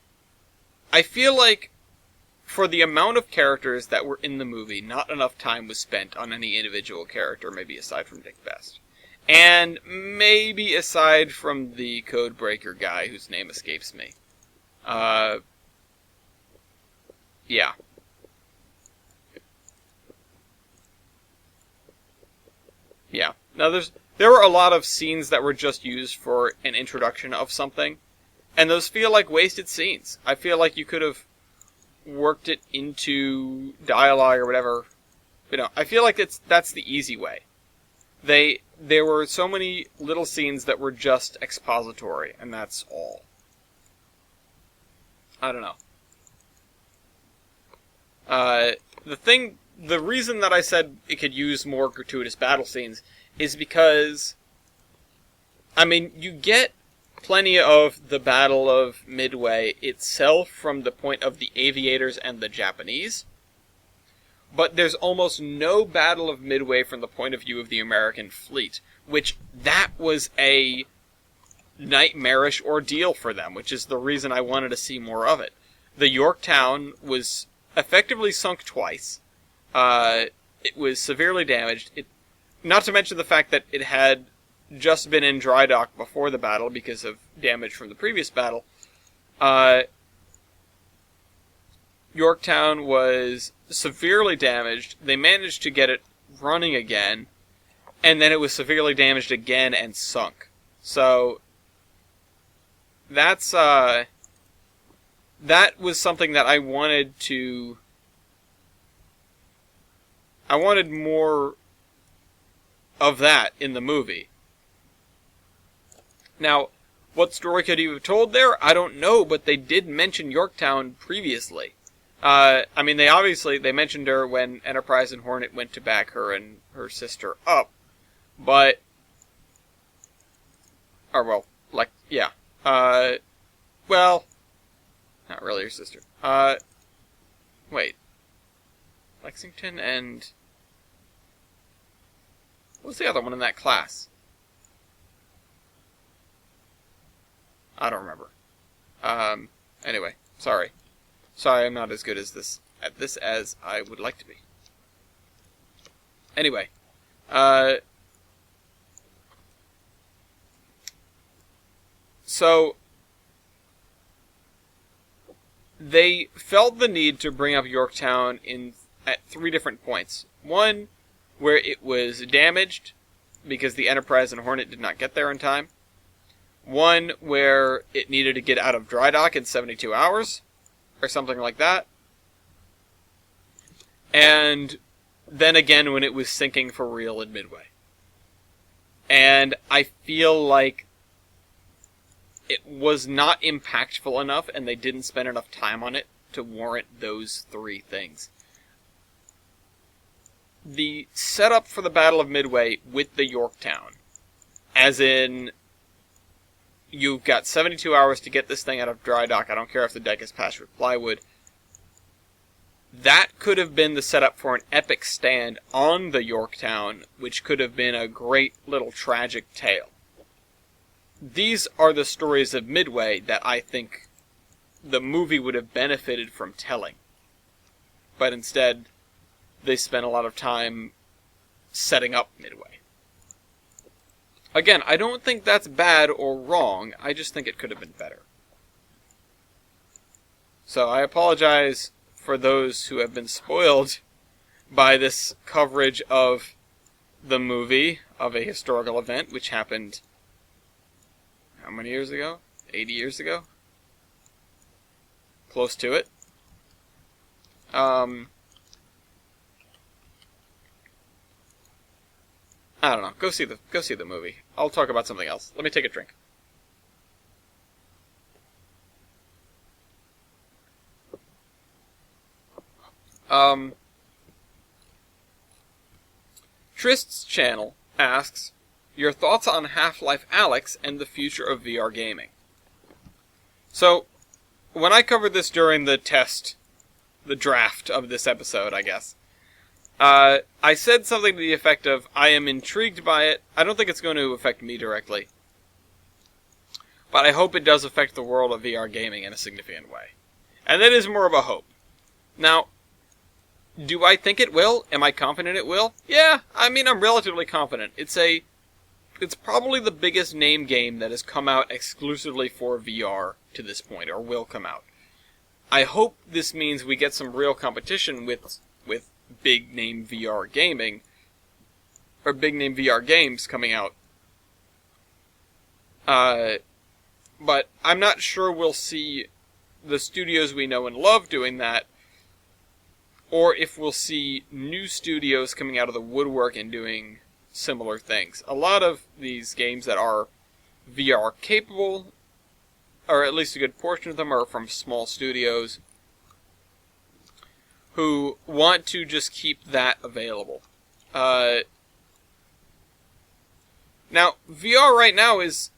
A: for the amount of characters that were in the movie, not enough time was spent on any individual character, maybe aside from Dick Best. And maybe aside from the Codebreaker guy, whose name escapes me. Yeah. Yeah. Now, there's there were a lot of scenes that were just used for an introduction of something, and those feel like wasted scenes. I feel like you could have worked it into dialogue or whatever. I feel like that's the easy way. There were so many little scenes that were just expository, and that's all. I don't know. The reason that I said it could use more gratuitous battle scenes is because, you get plenty of the Battle of Midway itself from the point of the aviators and the Japanese, but there's almost no Battle of Midway from the point of view of the American fleet, which that was a nightmarish ordeal for them, which is the reason I wanted to see more of it. The Yorktown was effectively sunk twice. It was severely damaged. Not to mention the fact that it had just been in dry dock before the battle because of damage from the previous battle. Yorktown was severely damaged. They managed to get it running again, and then it was severely damaged again and sunk. So that was something that I wanted more of that in the movie. Now, what story could you have told there? I don't know, but they did mention Yorktown previously. They mentioned her when Enterprise and Hornet went to back her and her sister up, but, not really her sister. Lexington and, what was the other one in that class? I don't remember. Anyway, sorry. Sorry, I'm not as good at this as I would like to be. Anyway, so they felt the need to bring up Yorktown at 3 different points. One, where it was damaged because the Enterprise and Hornet did not get there in time. One, where it needed to get out of dry dock in 72 hours, or something like that. And then again when it was sinking for real in Midway. And I feel like it was not impactful enough, and they didn't spend enough time on it to warrant those 3 things. The setup for the Battle of Midway with the Yorktown, as in, you've got 72 hours to get this thing out of dry dock, I don't care if the deck is patched with plywood, that could have been the setup for an epic stand on the Yorktown, which could have been a great little tragic tale. These are the stories of Midway that I think the movie would have benefited from telling. But instead, they spent a lot of time setting up Midway. Again, I don't think that's bad or wrong, I just think it could have been better. So I apologize for those who have been spoiled by this coverage of the movie, of a historical event, which happened, how many years ago? 80 years ago? Close to it. I don't know. Go see the movie. I'll talk about something else. Let me take a drink. Trist's channel asks, your thoughts on Half-Life Alyx and the future of VR gaming. So, when I covered this during the draft of this episode, I guess, I said something to the effect of, I am intrigued by it. I don't think it's going to affect me directly, but I hope it does affect the world of VR gaming in a significant way. And that is more of a hope. Now, do I think it will? Am I confident it will? Yeah, I'm relatively confident. It's probably the biggest name game that has come out exclusively for VR to this point, or will come out. I hope this means we get some real competition with big name VR gaming, or big name VR games coming out But I'm not sure we'll see the studios we know and love doing that, or if we'll see new studios coming out of the woodwork and doing similar things. A lot of these games that are VR capable, or at least a good portion of them, are from small studios who want to just keep that available. Now, VR right now is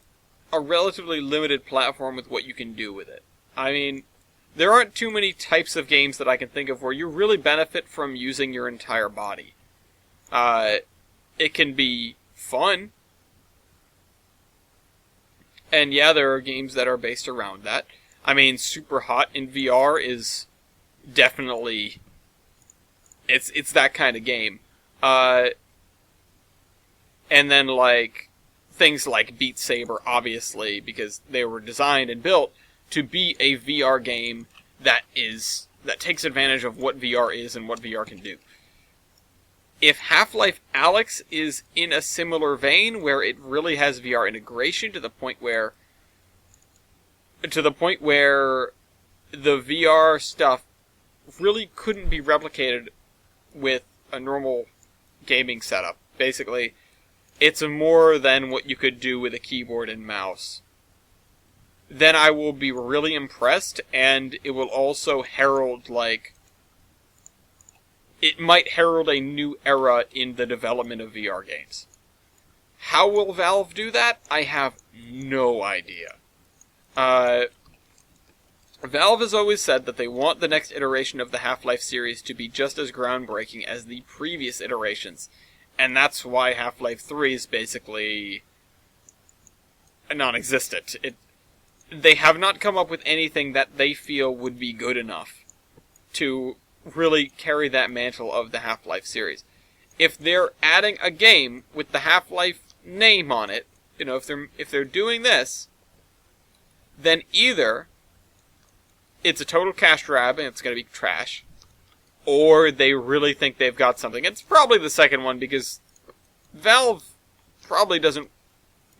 A: a relatively limited platform with what you can do with it. I mean, there aren't too many types of games that I can think of where you really benefit from using your entire body. It can be fun. And yeah, there are games that are based around that. I mean, Superhot in VR is definitely... It's that kind of game. And then, like, things like Beat Saber, obviously, because they were designed and built to be a VR game that takes advantage of what VR is and what VR can do. If Half-Life Alyx is in a similar vein, where it really has VR integration to the point where the VR stuff really couldn't be replicated with a normal gaming setup. Basically, it's more than what you could do with a keyboard and mouse. Then I will be really impressed, and it will also herald, it might herald a new era in the development of VR games. How will Valve do that? I have no idea. Valve has always said that they want the next iteration of the Half-Life series to be just as groundbreaking as the previous iterations. And that's why Half-Life 3 is basically non-existent. They have not come up with anything that they feel would be good enough to really carry that mantle of the Half-Life series. If they're adding a game with the Half-Life name on it, if they're doing this, then either it's a total cash grab and it's going to be trash, or they really think they've got something. It's probably the second one, because Valve probably doesn't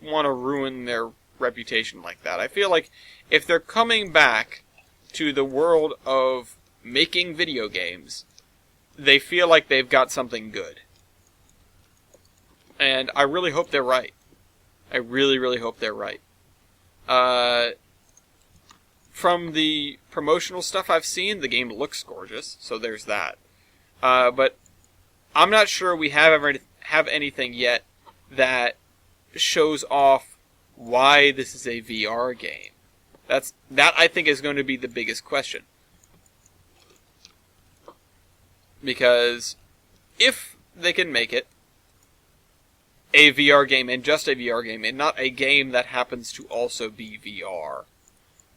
A: want to ruin their reputation like that. I feel like if they're coming back to the world of making video games, they feel like they've got something good. And I really hope they're right. I really, really hope they're right. From the promotional stuff I've seen, the game looks gorgeous, so there's that. But I'm not sure we have anything yet that shows off why this is a VR game. That I think is going to be the biggest question. Because if they can make it a VR game, and just a VR game, and not a game that happens to also be VR,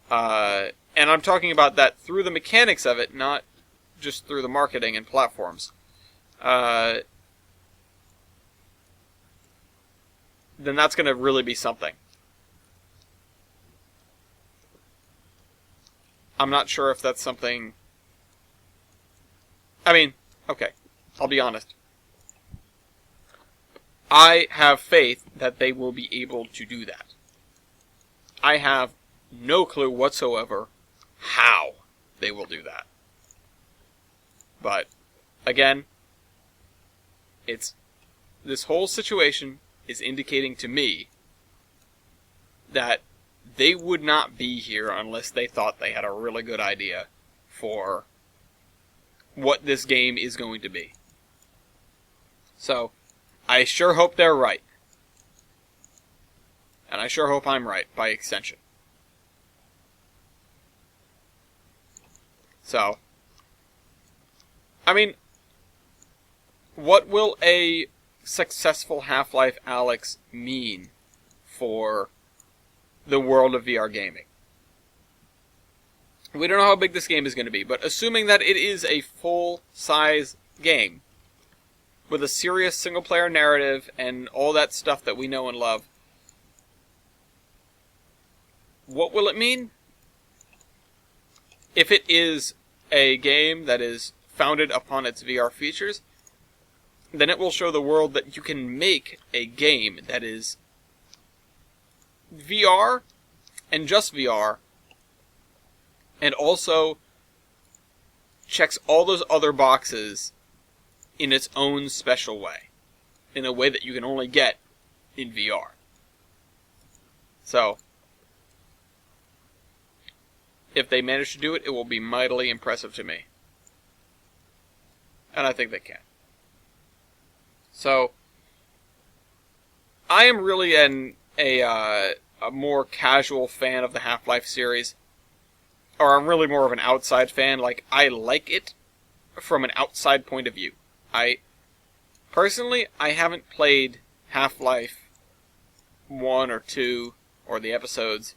A: and I'm talking about that through the mechanics of it, not just through the marketing and platforms, then that's going to really be something. I'm not sure if that's something... I mean, okay, I'll be honest. I have faith that they will be able to do that. I have no clue whatsoever how they will do that. But, again, this whole situation is indicating to me that they would not be here unless they thought they had a really good idea for what this game is going to be. So, I sure hope they're right. And I sure hope I'm right, by extension. So, I mean, what will a successful Half-Life Alyx mean for the world of VR gaming? We don't know how big this game is going to be, but assuming that it is a full-size game, with a serious single-player narrative and all that stuff that we know and love, what will it mean? If it is a game that is founded upon its VR features, then it will show the world that you can make a game that is VR, and just VR, and also checks all those other boxes in its own special way, in a way that you can only get in VR. So, if they manage to do it, it will be mightily impressive to me. And I think they can. So, I am really a more casual fan of the Half-Life series. Or I'm really more of an outside fan. Like, I like it from an outside point of view. Personally, I haven't played Half-Life 1 or 2, or the episodes.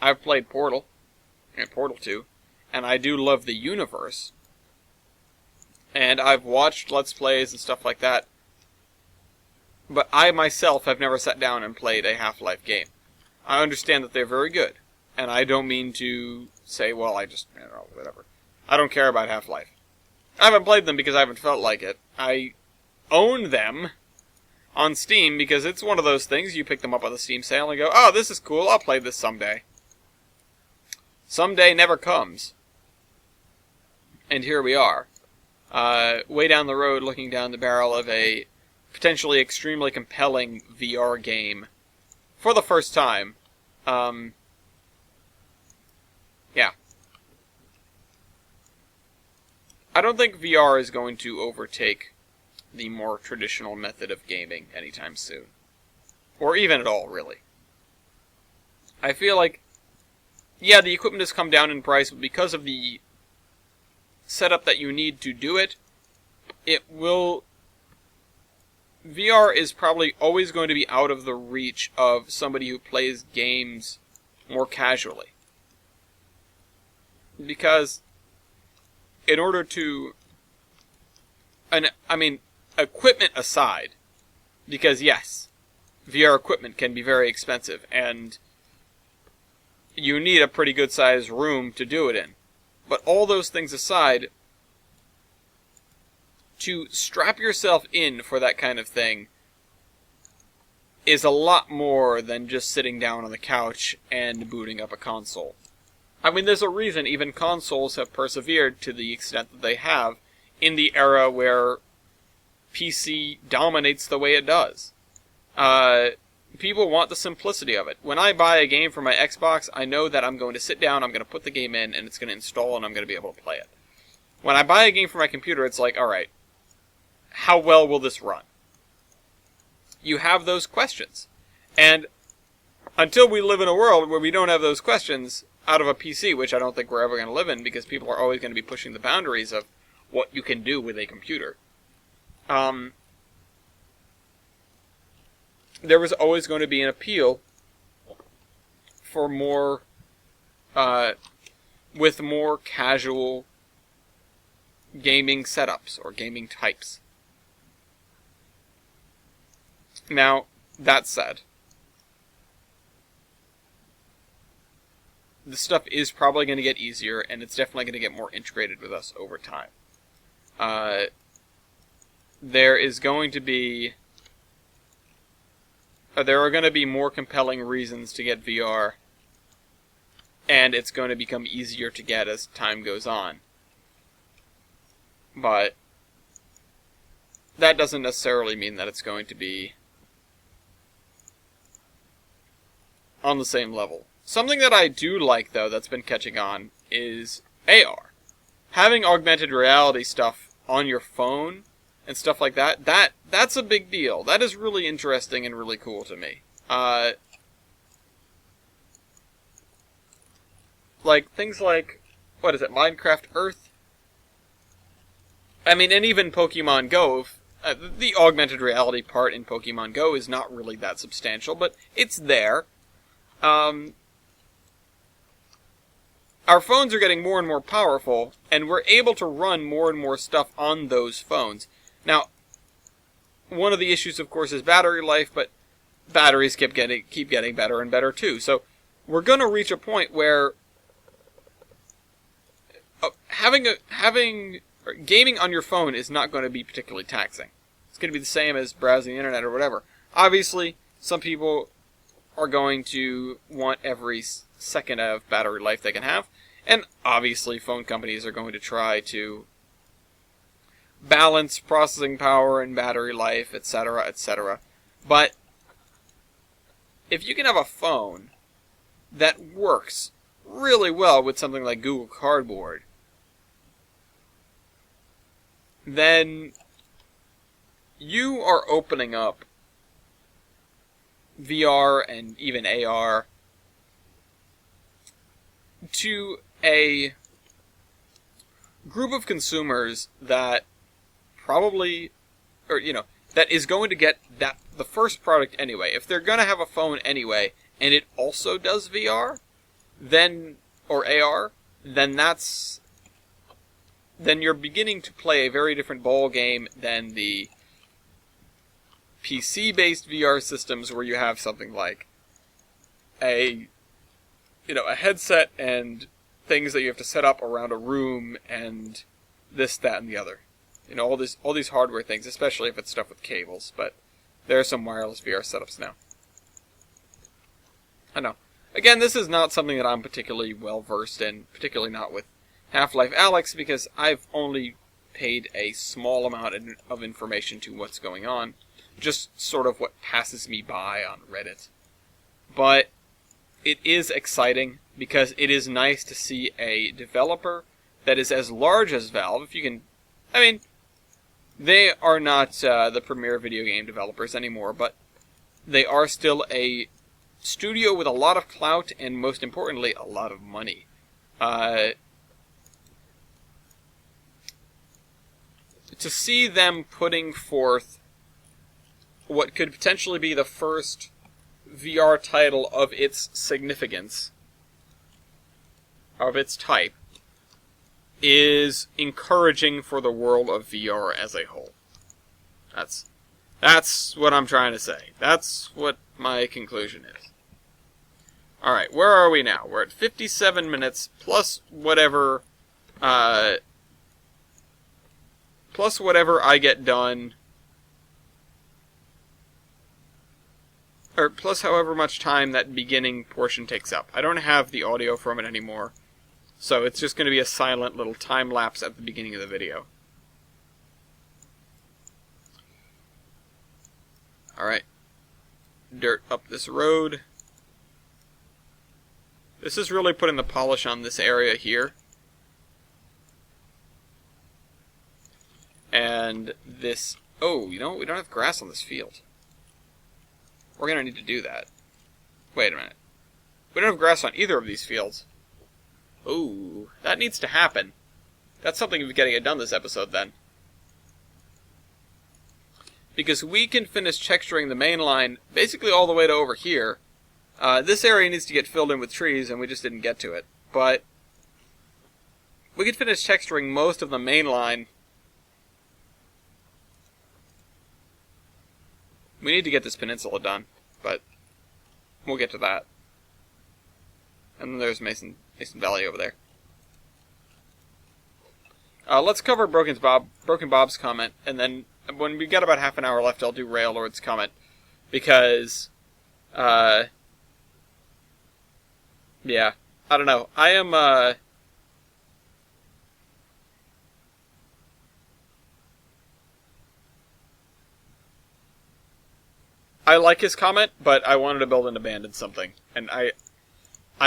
A: I've played Portal, and Portal 2, and I do love the universe. And I've watched Let's Plays and stuff like that. But I myself have never sat down and played a Half-Life game. I understand that they're very good. And I don't mean to say, well, whatever. I don't care about Half-Life. I haven't played them because I haven't felt like it. I own them on Steam because it's one of those things, you pick them up on the Steam sale and go, oh, this is cool, I'll play this someday. Someday never comes. And here we are. Way down the road, looking down the barrel of a potentially extremely compelling VR game for the first time. Yeah. I don't think VR is going to overtake the more traditional method of gaming anytime soon. Or even at all, really. I feel like, yeah, the equipment has come down in price, but because of the setup that you need to do it, VR is probably always going to be out of the reach of somebody who plays games more casually. Because in order to... equipment aside, because yes, VR equipment can be very expensive, and you need a pretty good sized room to do it in. But all those things aside, to strap yourself in for that kind of thing is a lot more than just sitting down on the couch and booting up a console. I mean, there's a reason even consoles have persevered to the extent that they have in the era where PC dominates the way it does. People want the simplicity of it. When I buy a game for my Xbox, I know that I'm going to sit down, I'm going to put the game in, and it's going to install, and I'm going to be able to play it. When I buy a game for my computer, it's like, alright, how well will this run? You have those questions. And until we live in a world where we don't have those questions out of a PC, which I don't think we're ever going to live in, because people are always going to be pushing the boundaries of what you can do with a computer. There was always going to be an appeal for more, with more casual gaming setups or gaming types. Now, that said, the stuff is probably going to get easier, and it's definitely going to get more integrated with us over time. There are going to be more compelling reasons to get VR, and it's going to become easier to get as time goes on. But that doesn't necessarily mean that it's going to be on the same level. Something that I do like, though, that's been catching on, is AR. Having augmented reality stuff on your phone and stuff like that, that's a big deal. That is really interesting and really cool to me. Like, things like, what is it, Minecraft Earth? I mean, and even Pokemon Go, the augmented reality part in Pokemon Go is not really that substantial, but it's there. Our phones are getting more and more powerful, and we're able to run more and more stuff on those phones. Now, one of the issues, of course, is battery life, but batteries keep getting better and better too. So we're going to reach a point where gaming on your phone is not going to be particularly taxing. It's going to be the same as browsing the internet or whatever. Obviously, some people are going to want every second of battery life they can have. And obviously phone companies are going to try to balance processing power and battery life, etc., etc. But if you can have a phone that works really well with something like Google Cardboard, then you are opening up VR and even AR to a group of consumers that probably, or that is going to get the first product anyway. If they're going to have a phone anyway, and it also does VR, then, or AR, then you're beginning to play a very different ball game than the PC-based VR systems where you have something like a headset and things that you have to set up around a room and this, that, and the other. All these hardware things, especially if it's stuff with cables, but there are some wireless VR setups now. I know. Again, this is not something that I'm particularly well versed in, particularly not with Half-Life Alyx, because I've only paid a small amount of information to what's going on, just sort of what passes me by on Reddit. But it is exciting, because it is nice to see a developer that is as large as Valve. They are not the premier video game developers anymore, but they are still a studio with a lot of clout and, most importantly, a lot of money. To see them putting forth what could potentially be the first VR title of its significance, of its type, is encouraging for the world of VR as a whole. That's what I'm trying to say. That's what my conclusion is. Alright, where are we now? We're at 57 minutes, plus whatever I get done, or plus however much time that beginning portion takes up. I don't have the audio from it anymore, so it's just going to be a silent little time lapse at the beginning of the video. Alright. Dirt up this road. This is really putting the polish on this area here. And this... Oh, we don't have grass on this field. We're going to need to do that. Wait a minute. We don't have grass on either of these fields. Ooh, that needs to happen. That's something we're getting it done this episode, then. Because we can finish texturing the main line basically all the way to over here. This area needs to get filled in with trees, and we just didn't get to it. But we could finish texturing most of the main line. We need to get this peninsula done, but we'll get to that. And then there's Mason Valley over there. Let's cover Broken Bob's comment, and then when we got about half an hour left, I'll do Railord's comment, because, yeah, I don't know. I like his comment, but I wanted to build and abandon something, and I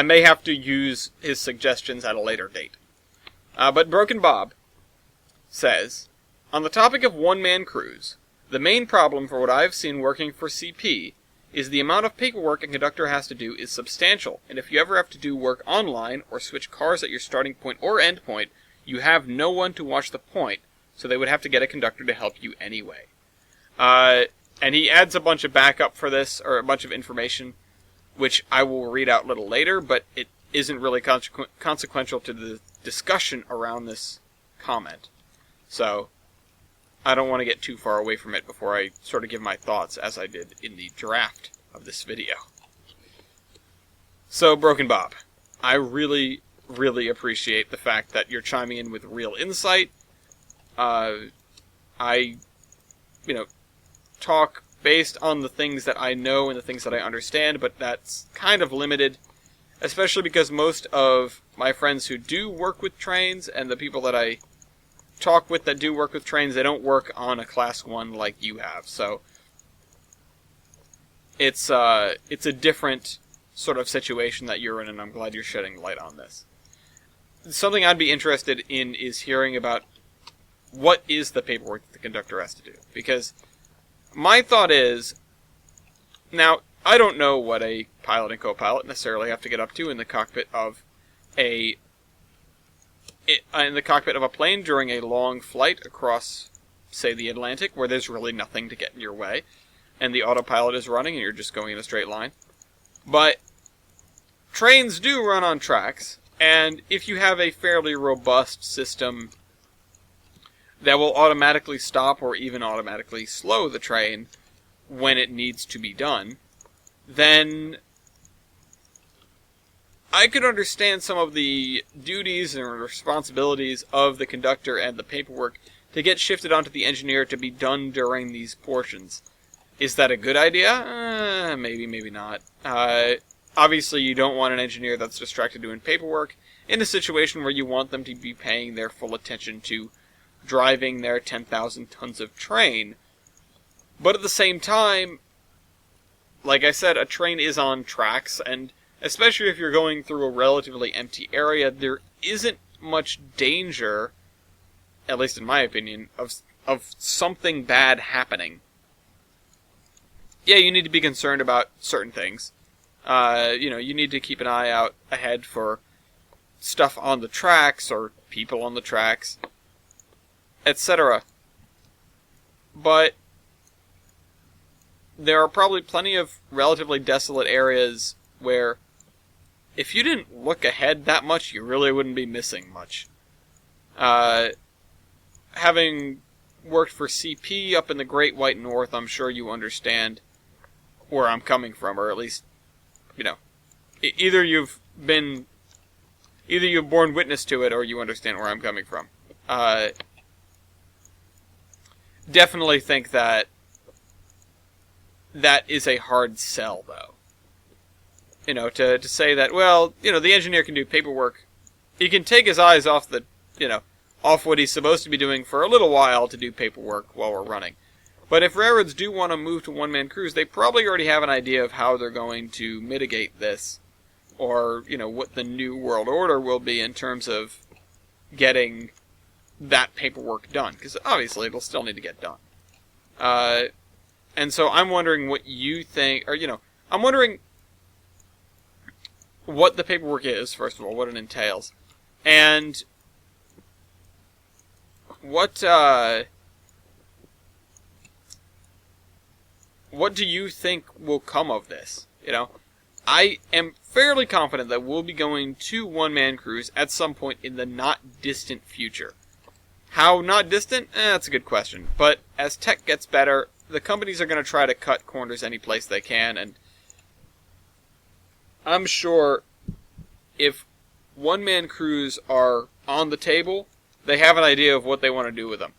A: may have to use his suggestions at a later date. But Broken Bob says, on the topic of one-man crews, the main problem for what I've seen working for CP is the amount of paperwork a conductor has to do is substantial, and if you ever have to do work online or switch cars at your starting point or end point, you have no one to watch the point, so they would have to get a conductor to help you anyway. And he adds a bunch of backup for this, or a bunch of information, which I will read out a little later, but it isn't really consequential to the discussion around this comment. So, I don't want to get too far away from it before I sort of give my thoughts, as I did in the draft of this video. So, Broken Bob, I really, really appreciate the fact that you're chiming in with real insight. I talk based on the things that I know and the things that I understand, but that's kind of limited, especially because most of my friends who do work with trains and the people that I talk with that do work with trains, they don't work on a Class 1 like you have, so it's a different sort of situation that you're in, and I'm glad you're shedding light on this. Something I'd be interested in is hearing about what is the paperwork that the conductor has to do, because my thought is, now, I don't know what a pilot and co-pilot necessarily have to get up to in the cockpit of a plane during a long flight across, say, the Atlantic, where there's really nothing to get in your way, and the autopilot is running and you're just going in a straight line. But trains do run on tracks, and if you have a fairly robust system that will automatically stop or even automatically slow the train when it needs to be done, then I could understand some of the duties and responsibilities of the conductor and the paperwork to get shifted onto the engineer to be done during these portions. Is that a good idea? Maybe, maybe not. Obviously, you don't want an engineer that's distracted doing paperwork in a situation where you want them to be paying their full attention to driving their 10,000 tons of train. But at the same time, like I said, a train is on tracks, and especially if you're going through a relatively empty area, there isn't much danger, at least in my opinion, of something bad happening. Yeah, you need to be concerned about certain things. You need to keep an eye out ahead for stuff on the tracks, or people on the tracks, etc. But there are probably plenty of relatively desolate areas where if you didn't look ahead that much, you really wouldn't be missing much. Having worked for CP up in the Great White North, I'm sure you understand where I'm coming from, or at least, either you've borne witness to it, or you understand where I'm coming from. Definitely think that is a hard sell, though. To say that, well, the engineer can do paperwork. He can take his eyes off off what he's supposed to be doing for a little while to do paperwork while we're running. But if railroads do want to move to one-man crews, they probably already have an idea of how they're going to mitigate this, or, what the new world order will be in terms of getting that paperwork done, because obviously it'll still need to get done. And so I'm wondering what you think, or, I'm wondering what the paperwork is, first of all, what it entails, and what do you think will come of this? I am fairly confident that we'll be going to one-man crews at some point in the not-distant future. How not distant? That's a good question. But as tech gets better, the companies are going to try to cut corners any place they can, and I'm sure if one-man crews are on the table, they have an idea of what they want to do with them.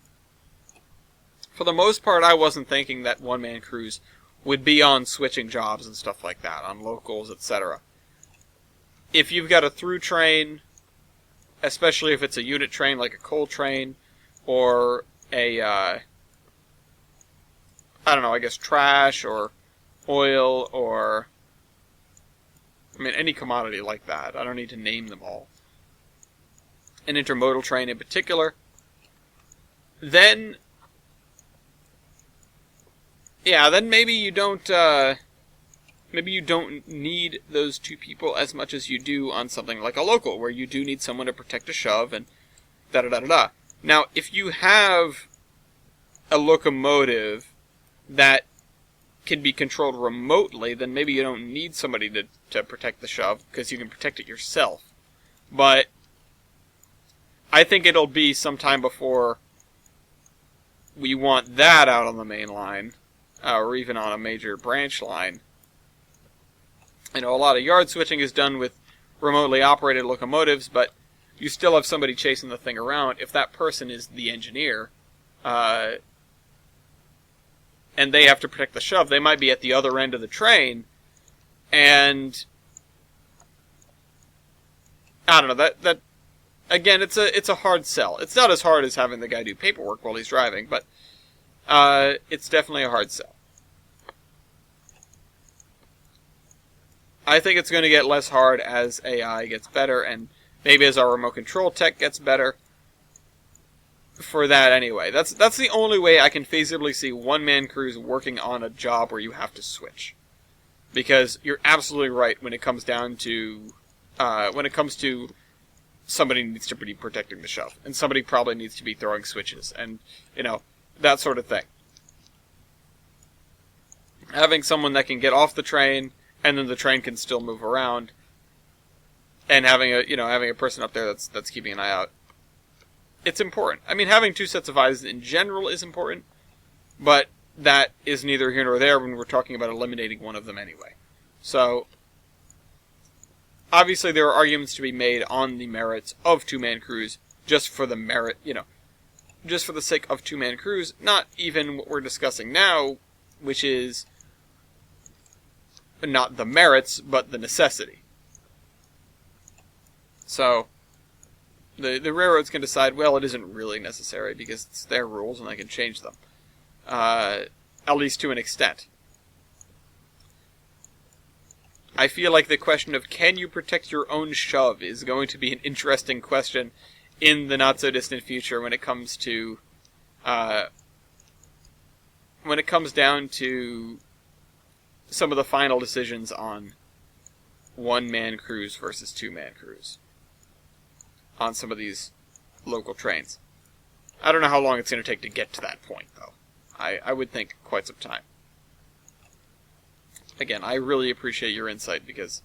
A: For the most part, I wasn't thinking that one-man crews would be on switching jobs and stuff like that, on locals, etc. If you've got a through train, especially if it's a unit train like a coal train, or a, trash, or oil, or, any commodity like that. I don't need to name them all. An intermodal train in particular. Then maybe you don't need those two people as much as you do on something like a local, where you do need someone to protect a shove and da-da-da-da-da. Now, if you have a locomotive that can be controlled remotely, then maybe you don't need somebody to protect the shove, because you can protect it yourself. But I think it'll be some time before we want that out on the main line, or even on a major branch line. A lot of yard switching is done with remotely operated locomotives, but you still have somebody chasing the thing around if that person is the engineer. And and they have to protect the shove, they might be at the other end of the train, and I don't know, that again, it's a hard sell. It's not as hard as having the guy do paperwork while he's driving, but it's definitely a hard sell. I think it's going to get less hard as AI gets better, and maybe as our remote control tech gets better. For that, anyway. That's the only way I can feasibly see one-man crews working on a job where you have to switch. Because you're absolutely right when it comes down to... somebody needs to be protecting the shove, and somebody probably needs to be throwing switches, and, that sort of thing. Having someone that can get off the train, and then the train can still move around, and having a person up there that's keeping an eye out, it's important. I mean, having two sets of eyes in general is important, but that is neither here nor there when we're talking about eliminating one of them anyway. So, obviously there are arguments to be made on the merits of two-man crews, just for the merit, just for the sake of two-man crews, not even what we're discussing now, which is not the merits, but the necessity. So, the railroads can decide, well, it isn't really necessary, because it's their rules and they can change them. At least to an extent. I feel like the question of, can you protect your own shove, is going to be an interesting question in the not-so-distant future when it comes to... when it comes down to some of the final decisions on one-man crews versus two-man crews on some of these local trains. I don't know how long it's going to take to get to that point, though. I would think quite some time. Again, I really appreciate your insight because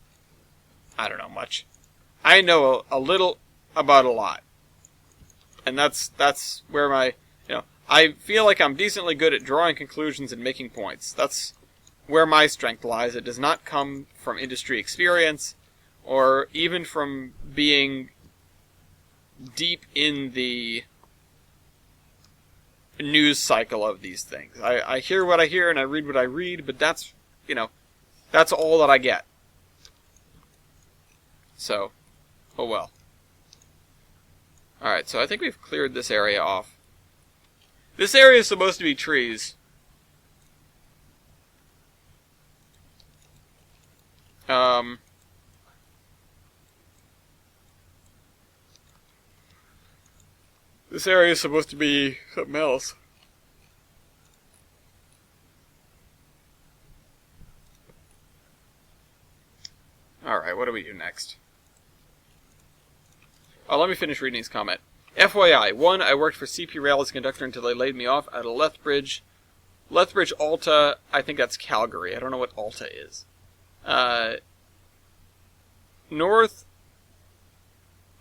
A: I don't know much. I know a little about a lot. And that's where my, I feel like I'm decently good at drawing conclusions and making points. That's where my strength lies. It does not come from industry experience or even from being deep in the news cycle of these things. I hear what I hear and I read what I read, but that's, that's all that I get. So, oh well. Alright, so I think we've cleared this area off. This area is supposed to be trees. This area is supposed to be something else. Alright, what do we do next? Oh, let me finish reading his comment. FYI, 1, I worked for CP Rail as a conductor until they laid me off at a Lethbridge, Alta, I think that's Calgary. I don't know what Alta is. North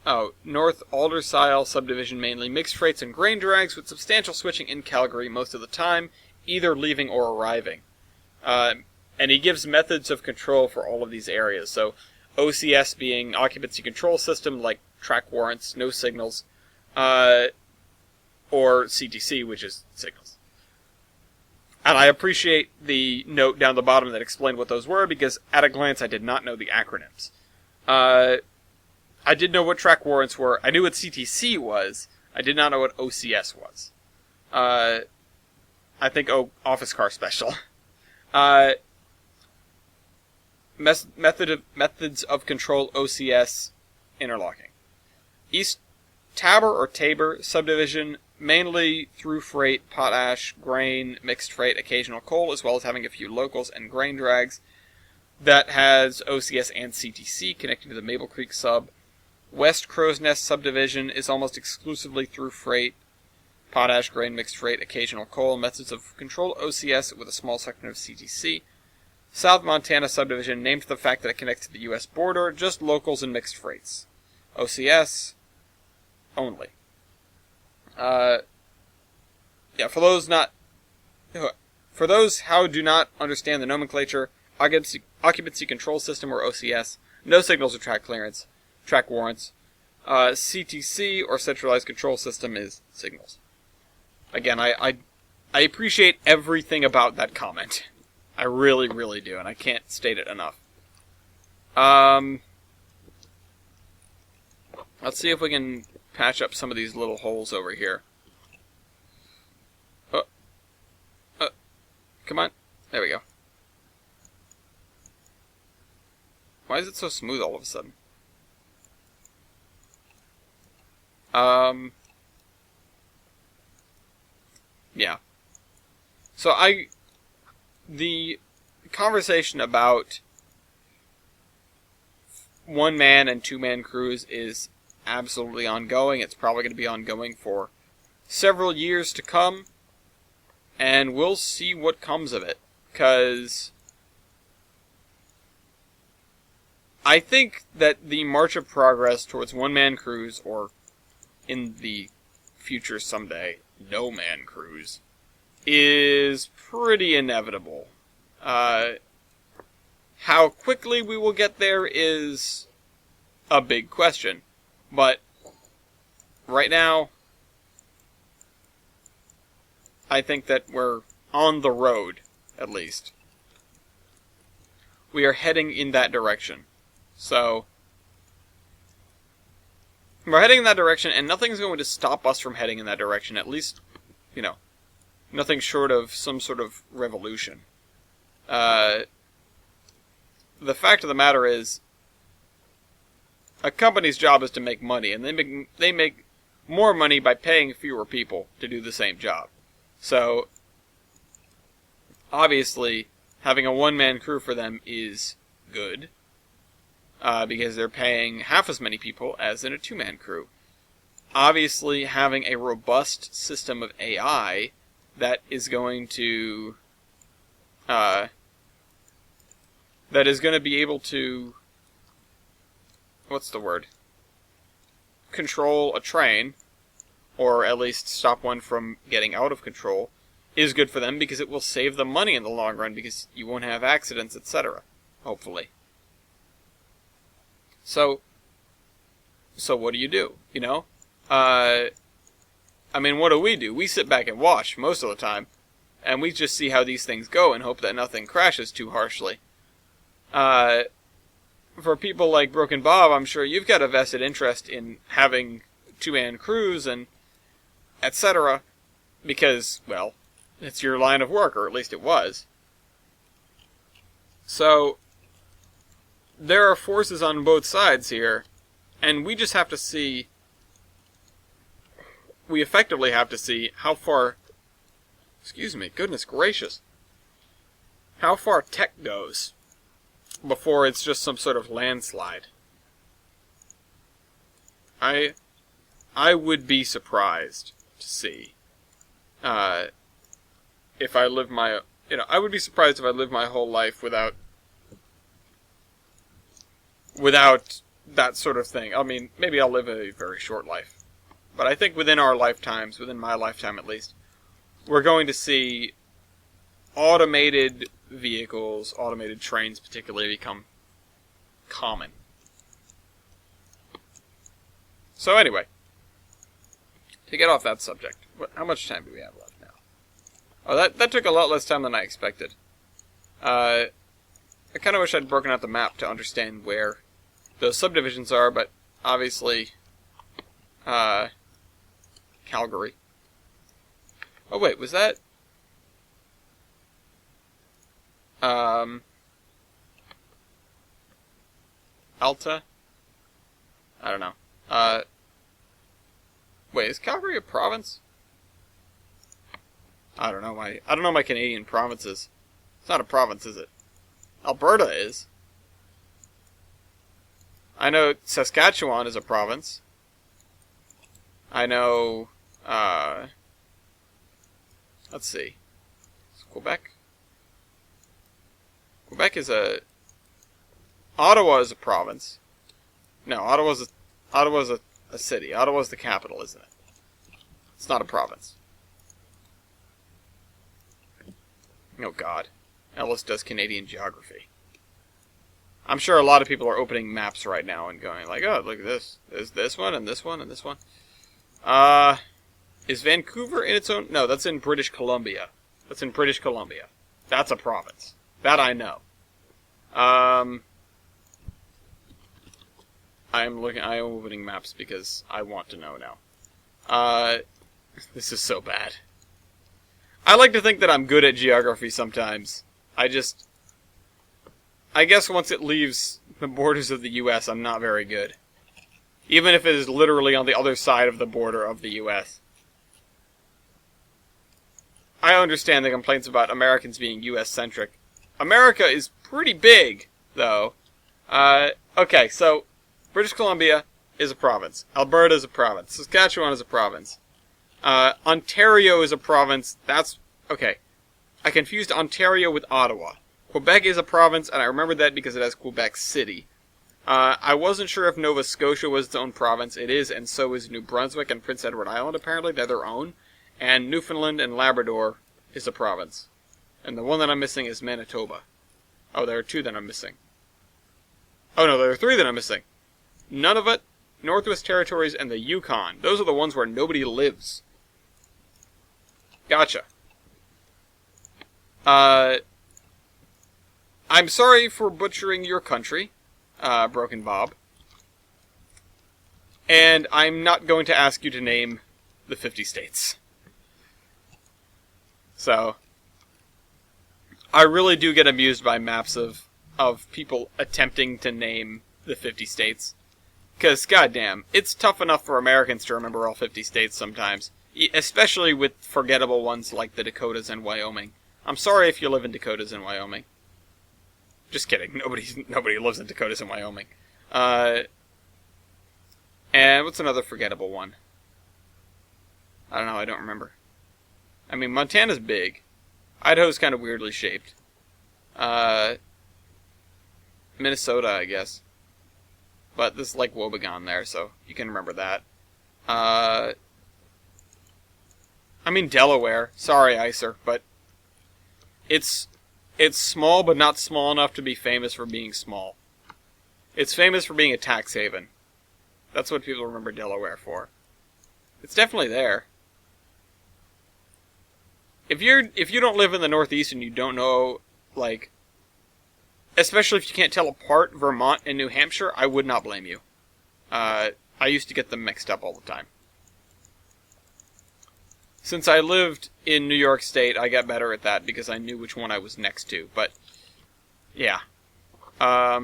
A: Aldersile subdivision mainly, mixed freights and grain drags with substantial switching in Calgary most of the time, either leaving or arriving. And he gives methods of control for all of these areas. So OCS being occupancy control system, like track warrants, no signals, or CTC, which is signals. And I appreciate the note down the bottom that explained what those were, because at a glance I did not know the acronyms. I did know what track warrants were. I knew what CTC was. I did not know what OCS was. I think office car special. Methods of control OCS interlocking. East Tabor subdivision, mainly through freight, potash, grain, mixed freight, occasional coal, as well as having a few locals and grain drags. That has OCS and CTC connecting to the Maple Creek sub. West Crow's Nest subdivision is almost exclusively through freight, potash, grain, mixed freight, occasional coal, methods of control OCS with a small section of CTC. South Montana subdivision, named for the fact that it connects to the U.S. border, just locals and mixed freights. OCS only. For those how do not understand the nomenclature, occupancy control system or OCS, no signals or track clearance, track warrants. CTC or centralized control system is signals. Again, I I appreciate everything about that comment. I really, really do, and I can't state it enough. Let's see if we can patch up some of these little holes over here. Come on. There we go. Why is it so smooth all of a sudden? Yeah. So the conversation about one-man and two-man crews is absolutely ongoing. It's probably going to be ongoing for several years to come, and we'll see what comes of it, because I think that the march of progress towards one-man crews, or in the future someday, no-man crews, is pretty inevitable. How quickly we will get there is a big question. But right now, I think that we're on the road, at least. We are heading in that direction. So, we're heading in that direction, and nothing's going to stop us from heading in that direction. At least, nothing short of some sort of revolution. The fact of the matter is, a company's job is to make money, and they make more money by paying fewer people to do the same job. So, obviously, having a one-man crew for them is good, because they're paying half as many people as in a two-man crew. Obviously, having a robust system of AI that is going to be able to, what's the word? Control a train, or at least stop one from getting out of control, is good for them because it will save them money in the long run because you won't have accidents, etc. Hopefully. So what do you do? What do we do? We sit back and watch most of the time, and we just see how these things go and hope that nothing crashes too harshly. For people like Broken Bob, I'm sure you've got a vested interest in having two-man crews and etc. Because, well, it's your line of work, or at least it was. So, there are forces on both sides here, and we just have to see, we effectively have to see how far, goodness gracious, how far tech goes before it's just some sort of landslide. I would be surprised to see if I live my, I would be surprised if I lived my whole life without that sort of thing. I mean, maybe I'll live a very short life, but I think within our lifetimes, within my lifetime at least, we're going to see automated vehicles, automated trains particularly, become common. So anyway, to get off that subject, how much time do we have left now? Oh, that took a lot less time than I expected. I kind of wish I'd broken out the map to understand where those subdivisions are, but obviously, Calgary. Oh wait, was that? Alta? I don't know. Wait, is Calgary a province? I don't know my Canadian provinces. It's not a province, is it? Alberta is. I know Saskatchewan is a province. I know, let's see. Is Quebec? Quebec is Ottawa is a province. No, Ottawa's a city. Ottawa's the capital, isn't it? It's not a province. Oh God. Ellis does Canadian geography. I'm sure a lot of people are opening maps right now and going like, oh, look at this. There's this one, and this one, and this one. Is Vancouver in its own? No, that's in British Columbia. That's in British Columbia. That's a province. That I know. I am opening maps because I want to know now. This is so bad. I like to think that I'm good at geography sometimes. I guess once it leaves the borders of the U.S., I'm not very good. Even if it is literally on the other side of the border of the U.S. I understand the complaints about Americans being U.S.-centric. America is pretty big, though. Okay, so British Columbia is a province. Alberta is a province. Saskatchewan is a province. Ontario is a province. That's... Okay. I confused Ontario with Ottawa. Quebec is a province, and I remember that because it has Quebec City. I wasn't sure if Nova Scotia was its own province. It is, and so is New Brunswick and Prince Edward Island, apparently. They're their own. And Newfoundland and Labrador is a province. And the one that I'm missing is Manitoba. Oh, there are two that I'm missing. Oh no, there are three that I'm missing. Nunavut, Northwest Territories, and the Yukon. Those are the ones where nobody lives. Gotcha. I'm sorry for butchering your country, Broken Bob. And I'm not going to ask you to name the 50 states. So, I really do get amused by maps of people attempting to name the 50 states. Because, goddamn, it's tough enough for Americans to remember all 50 states sometimes. Especially with forgettable ones like the Dakotas and Wyoming. I'm sorry if you live in Dakotas and Wyoming. Just kidding. Nobody lives in Dakotas and Wyoming. And what's another forgettable one? I don't know. I don't remember. I mean, Montana's big. Idaho's kind of weirdly shaped. Minnesota, I guess. But there's Lake Wobegon there, so you can remember that. I mean, Delaware. Sorry, Icer, but it's small, but not small enough to be famous for being small. It's famous for being a tax haven. That's what people remember Delaware for. It's definitely there. If you don't live in the Northeast and you don't know, like, especially if you can't tell apart Vermont and New Hampshire, I would not blame you. I used to get them mixed up all the time. Since I lived in New York State, I got better at that because I knew which one I was next to. But, yeah. I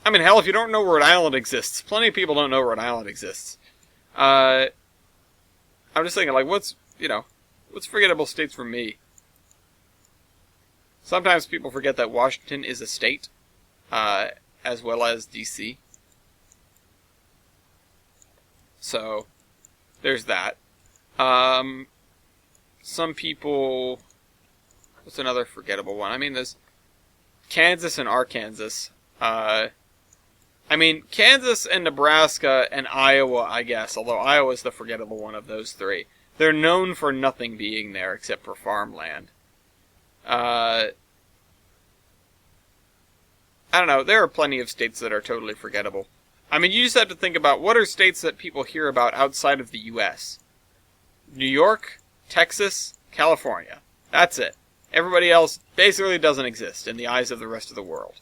A: mean, hell, if you don't know Rhode Island exists, plenty of people don't know Rhode Island exists. I'm just thinking, like, what's forgettable states for me? Sometimes people forget that Washington is a state, as well as D.C. So, there's that. Some people... What's another forgettable one? I mean, there's Kansas and Arkansas. I mean, Kansas and Nebraska and Iowa, I guess, although Iowa's the forgettable one of those three. They're known for nothing being there except for farmland. I don't know, there are plenty of states that are totally forgettable. I mean, you just have to think about what are states that people hear about outside of the U.S. New York, Texas, California. That's it. Everybody else basically doesn't exist in the eyes of the rest of the world.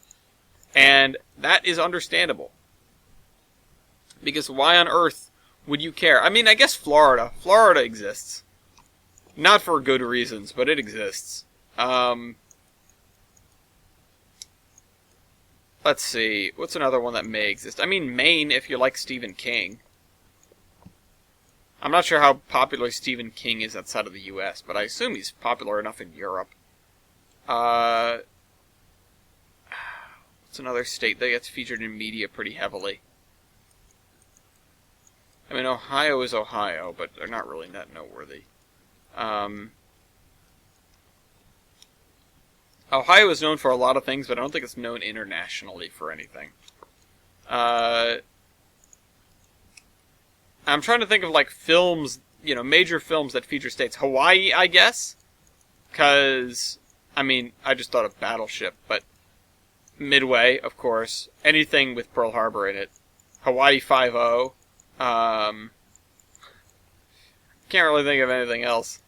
A: And that is understandable. Because why on earth would you care? I mean, I guess Florida. Florida exists. Not for good reasons, but it exists. Let's see. What's another one that may exist? I mean, Maine, if you like Stephen King. I'm not sure how popular Stephen King is outside of the U.S., but I assume he's popular enough in Europe. What's another state that gets featured in media pretty heavily? I mean, Ohio is Ohio, but they're not really that noteworthy. Ohio is known for a lot of things, but I don't think it's known internationally for anything. I'm trying to think of, like, films, major films that feature states. Hawaii, I guess? Because, I mean, I just thought of Battleship, but Midway, of course. Anything with Pearl Harbor in it. Hawaii Five-0. Can't really think of anything else.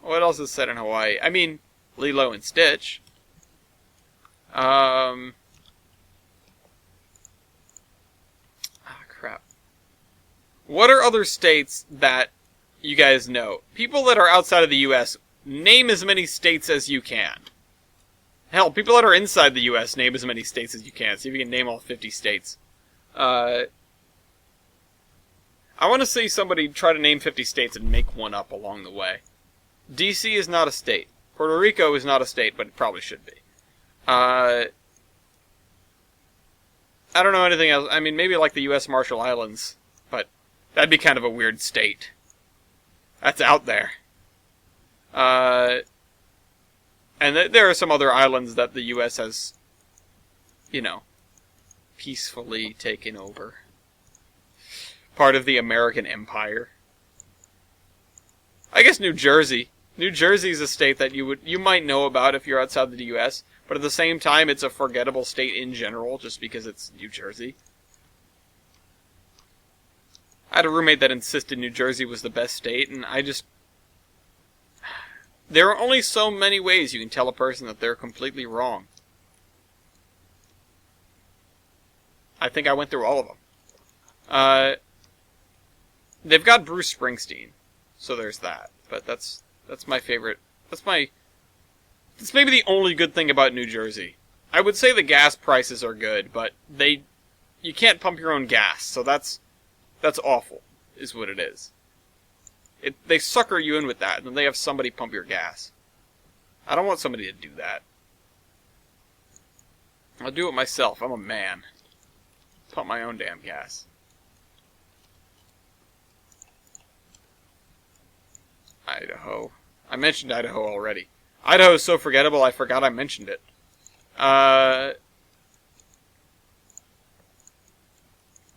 A: What else is set in Hawaii? I mean, Lilo and Stitch. Crap. What are other states that you guys know? People that are outside of the U.S., name as many states as you can. Hell, people that are inside the U.S., name as many states as you can. See if you can name all 50 states. I want to see somebody try to name 50 states and make one up along the way. D.C. is not a state. Puerto Rico is not a state, but it probably should be. I don't know anything else. I mean, maybe like the U.S. Marshall Islands, but that'd be kind of a weird state. That's out there. And there are some other islands that the U.S. has, you know, peacefully taken over. Part of the American Empire. I guess New Jersey. New Jersey is a state that you might know about if you're outside the U.S., but at the same time, it's a forgettable state in general, just because it's New Jersey. I had a roommate that insisted New Jersey was the best state, and I just... There are only so many ways you can tell a person that they're completely wrong. I think I went through all of them. They've got Bruce Springsteen, so there's that. But that's my favorite. That's maybe the only good thing about New Jersey. I would say the gas prices are good, but you can't pump your own gas, so that's awful, is what it is. They sucker you in with that, and then they have somebody pump your gas. I don't want somebody to do that. I'll do it myself. I'm a man. Pump my own damn gas. Idaho. I mentioned Idaho already. Idaho is so forgettable, I forgot I mentioned it.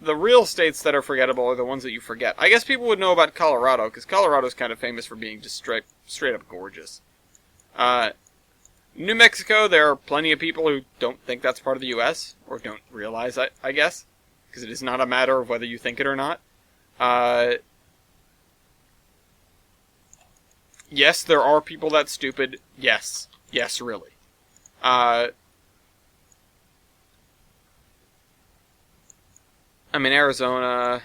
A: The real states that are forgettable are the ones that you forget. I guess people would know about Colorado, because Colorado's kind of famous for being just straight up gorgeous. New Mexico, there are plenty of people who don't think that's part of the U.S., or don't realize that, I guess, because it is not a matter of whether you think it or not. Yes, there are people that stupid. Yes. Yes, really. I mean, Arizona,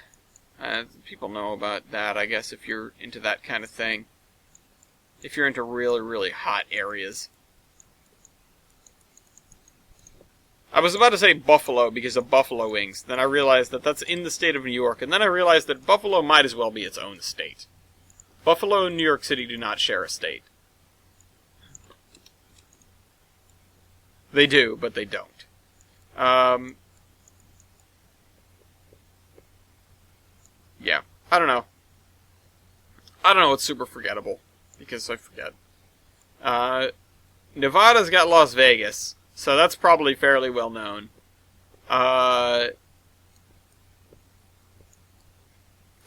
A: people know about that, I guess, if you're into that kind of thing. If you're into really, really hot areas. I was about to say Buffalo because of buffalo wings. Then I realized that that's in the state of New York. And then I realized that Buffalo might as well be its own state. Buffalo and New York City do not share a state. They do, but they don't. Yeah, I don't know. I don't know what's super forgettable, because I forget. Nevada's got Las Vegas, so that's probably fairly well known. I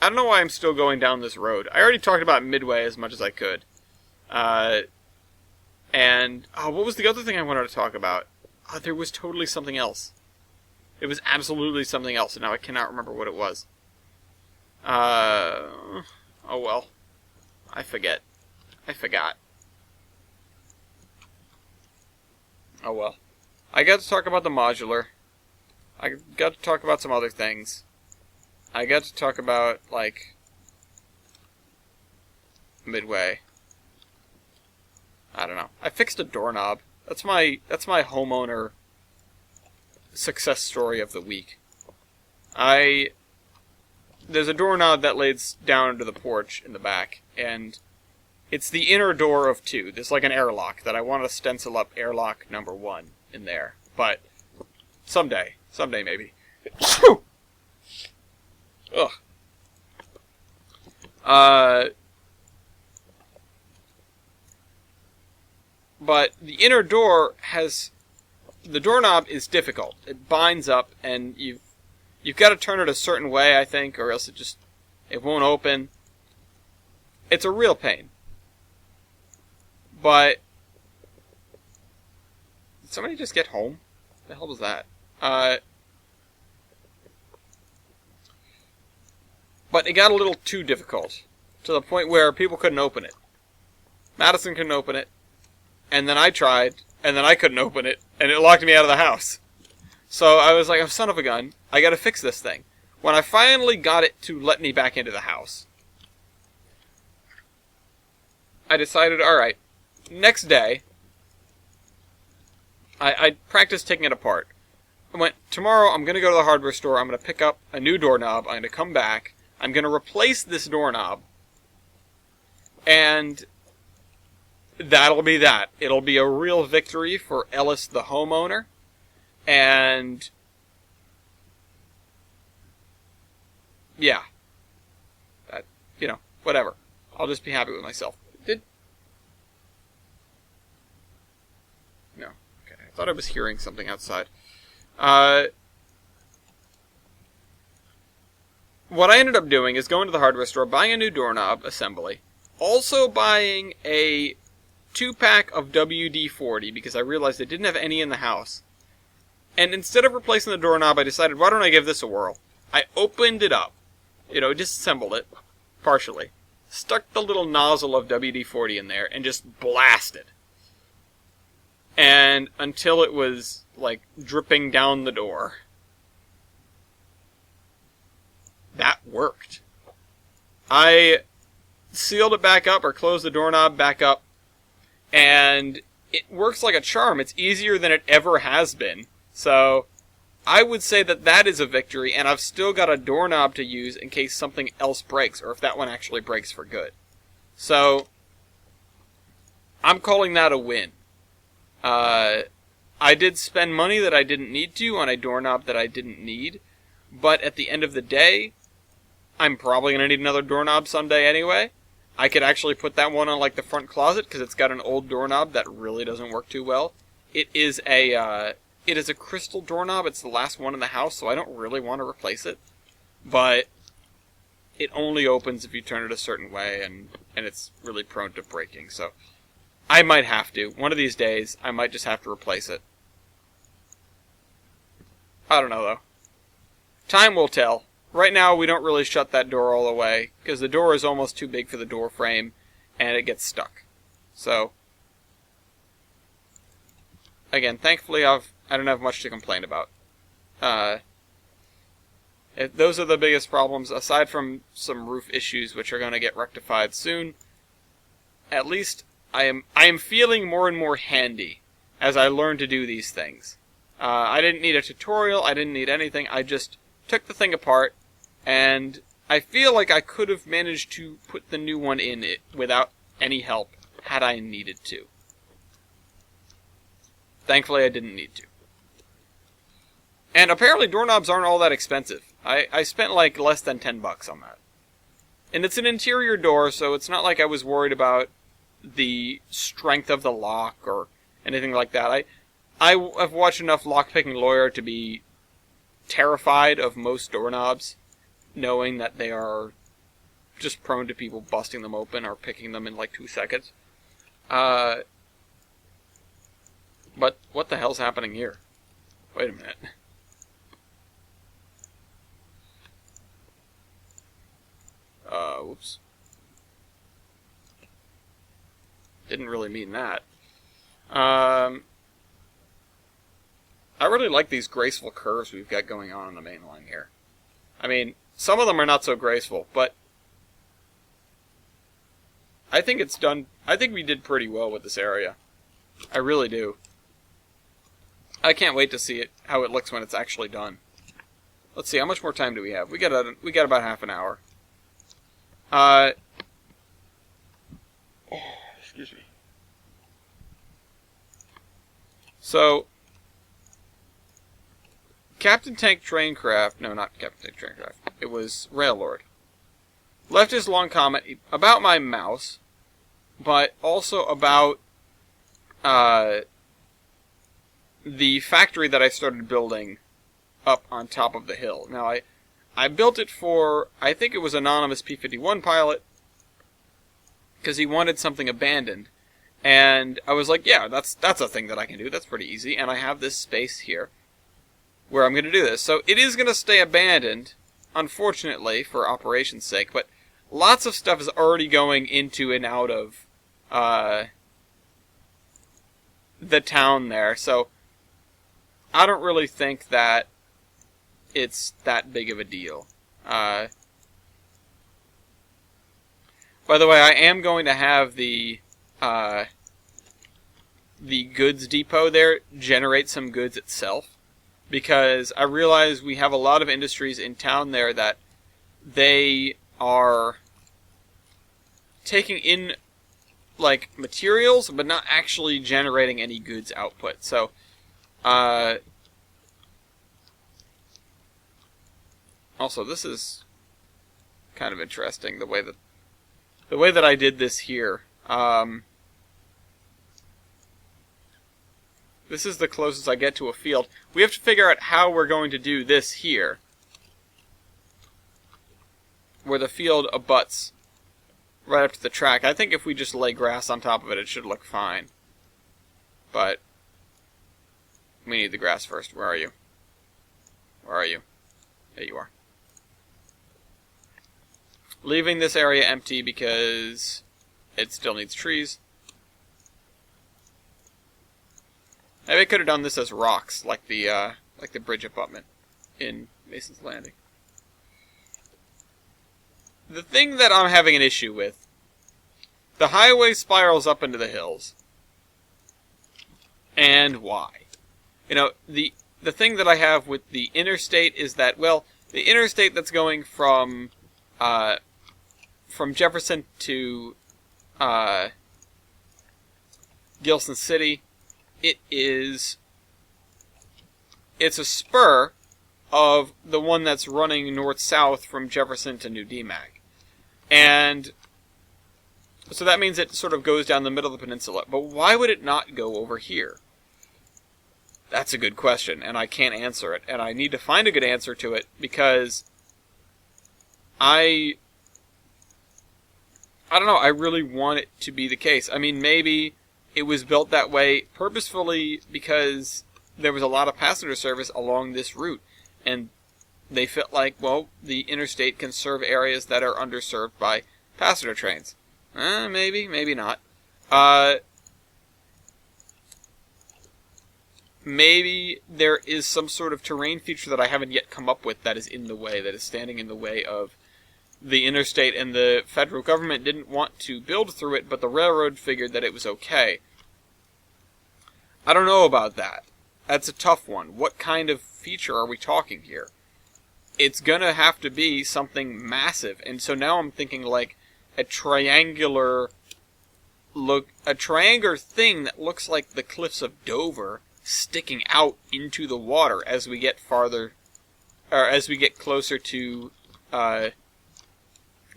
A: don't know why I'm still going down this road. I already talked about Midway as much as I could. And what was the other thing I wanted to talk about? There was totally something else. It was absolutely something else, and now I cannot remember what it was. Oh well. I forgot. Oh well. I got to talk about the modular. I got to talk about some other things. I got to talk about, like, Midway. I don't know. I fixed a doorknob. That's my homeowner success story of the week. There's a doorknob that lays down into the porch in the back, and it's the inner door of 2. There's like an airlock that I want to stencil up airlock number 1 in there. But someday maybe. Ugh. But the inner door the doorknob is difficult. It binds up, and you've got to turn it a certain way, I think, or else it won't open. It's a real pain. But did somebody just get home? What the hell was that? But it got a little too difficult to the point where people couldn't open it. Madison couldn't open it, and then I tried, and then I couldn't open it, and it locked me out of the house. So I was like, oh, son of a gun, I gotta fix this thing. When I finally got it to let me back into the house, I decided, alright, next day, I practiced taking it apart. I went, tomorrow I'm going to go to the hardware store, I'm going to pick up a new doorknob, I'm going to come back, I'm going to replace this doorknob, and that'll be that. It'll be a real victory for Ellis the homeowner, and yeah, that, whatever. I'll just be happy with myself. No. Okay, I thought I was hearing something outside. What I ended up doing is going to the hardware store, buying a new doorknob assembly, also buying a 2-pack of WD-40, because I realized I didn't have any in the house. And instead of replacing the doorknob, I decided, why don't I give this a whirl? I opened it up, disassembled it, partially, stuck the little nozzle of WD-40 in there, and just blasted. And until it was, dripping down the door. That worked. I sealed it back up, or closed the doorknob back up, and it works like a charm. It's easier than it ever has been. So, I would say that is a victory, and I've still got a doorknob to use in case something else breaks, or if that one actually breaks for good. So, I'm calling that a win. I did spend money that I didn't need to on a doorknob that I didn't need, but at the end of the day, I'm probably going to need another doorknob someday anyway. I could actually put that one on the front closet because it's got an old doorknob that really doesn't work too well. It is a crystal doorknob. It's the last one in the house, so I don't really want to replace it. But it only opens if you turn it a certain way, and it's really prone to breaking, so I might have to. One of these days, I might just have to replace it. I don't know, though. Time will tell. Right now, we don't really shut that door all the way, because the door is almost too big for the door frame, and it gets stuck. So, again, thankfully, I don't have much to complain about. Those are the biggest problems, aside from some roof issues, which are going to get rectified soon. At least I am feeling more and more handy as I learn to do these things. I didn't need a tutorial, I didn't need anything, I just took the thing apart, and I feel like I could have managed to put the new one in it without any help, had I needed to. Thankfully, I didn't need to. And apparently doorknobs aren't all that expensive. I spent less than $10 on that. And it's an interior door, so it's not like I was worried about the strength of the lock or anything like that. I've watched enough lockpicking lawyer to be terrified of most doorknobs, knowing that they are just prone to people busting them open or picking them in 2 seconds. But what the hell's happening here? Wait a minute. Whoops. Didn't really mean that. I really like these graceful curves we've got going on the main line here. I mean, some of them are not so graceful, but I think we did pretty well with this area. I really do. I can't wait to see how it looks when it's actually done. Let's see, how much more time do we have? We got about half an hour. Excuse me. So, Captain Tank Traincraft, no, not Captain Tank Traincraft, it was Raillord, left his long comment about my mouse, but also about the factory that I started building up on top of the hill. Now, I built it for, I think it was Anonymous P-51 pilot, because he wanted something abandoned. And I was like, yeah, that's a thing that I can do. That's pretty easy. And I have this space here where I'm going to do this. So it is going to stay abandoned, unfortunately, for operation's sake. But lots of stuff is already going into and out of the town there, so I don't really think that it's that big of a deal. By the way, I am going to have the goods depot there generate some goods itself, because I realize we have a lot of industries in town there that they are taking in like materials but not actually generating any goods output. So also, this is kind of interesting, the way that I did this here. This is the closest I get to a field. We have to figure out how we're going to do this here, where the field abuts right up to the track. I think if we just lay grass on top of it, it should look fine. But we need the grass first. Where are you? Where are you? There you are. Leaving this area empty because it still needs trees. Maybe I could have done this as rocks, like the bridge abutment in Mason's Landing. The thing that I'm having an issue with, the highway spirals up into the hills. And why? You know, the thing that I have with the interstate is that, well, the interstate that's going from Jefferson to Gilson City, it's a spur of the one that's running north-south from Jefferson to New DMAG. And so that means it sort of goes down the middle of the peninsula. But why would it not go over here? That's a good question, and I can't answer it. And I need to find a good answer to it, because I don't know, I really want it to be the case. I mean, maybe it was built that way purposefully because there was a lot of passenger service along this route, and they felt like, well, the interstate can serve areas that are underserved by passenger trains. Maybe, maybe not. Maybe there is some sort of terrain feature that I haven't yet come up with that is in the way, that is standing in the way of the interstate, and the federal government didn't want to build through it, but the railroad figured that it was okay. I don't know about that. That's a tough one. What kind of feature are we talking here? It's gonna have to be something massive, and so now I'm thinking like a triangular thing that looks like the cliffs of Dover sticking out into the water as we get farther, or as we get closer to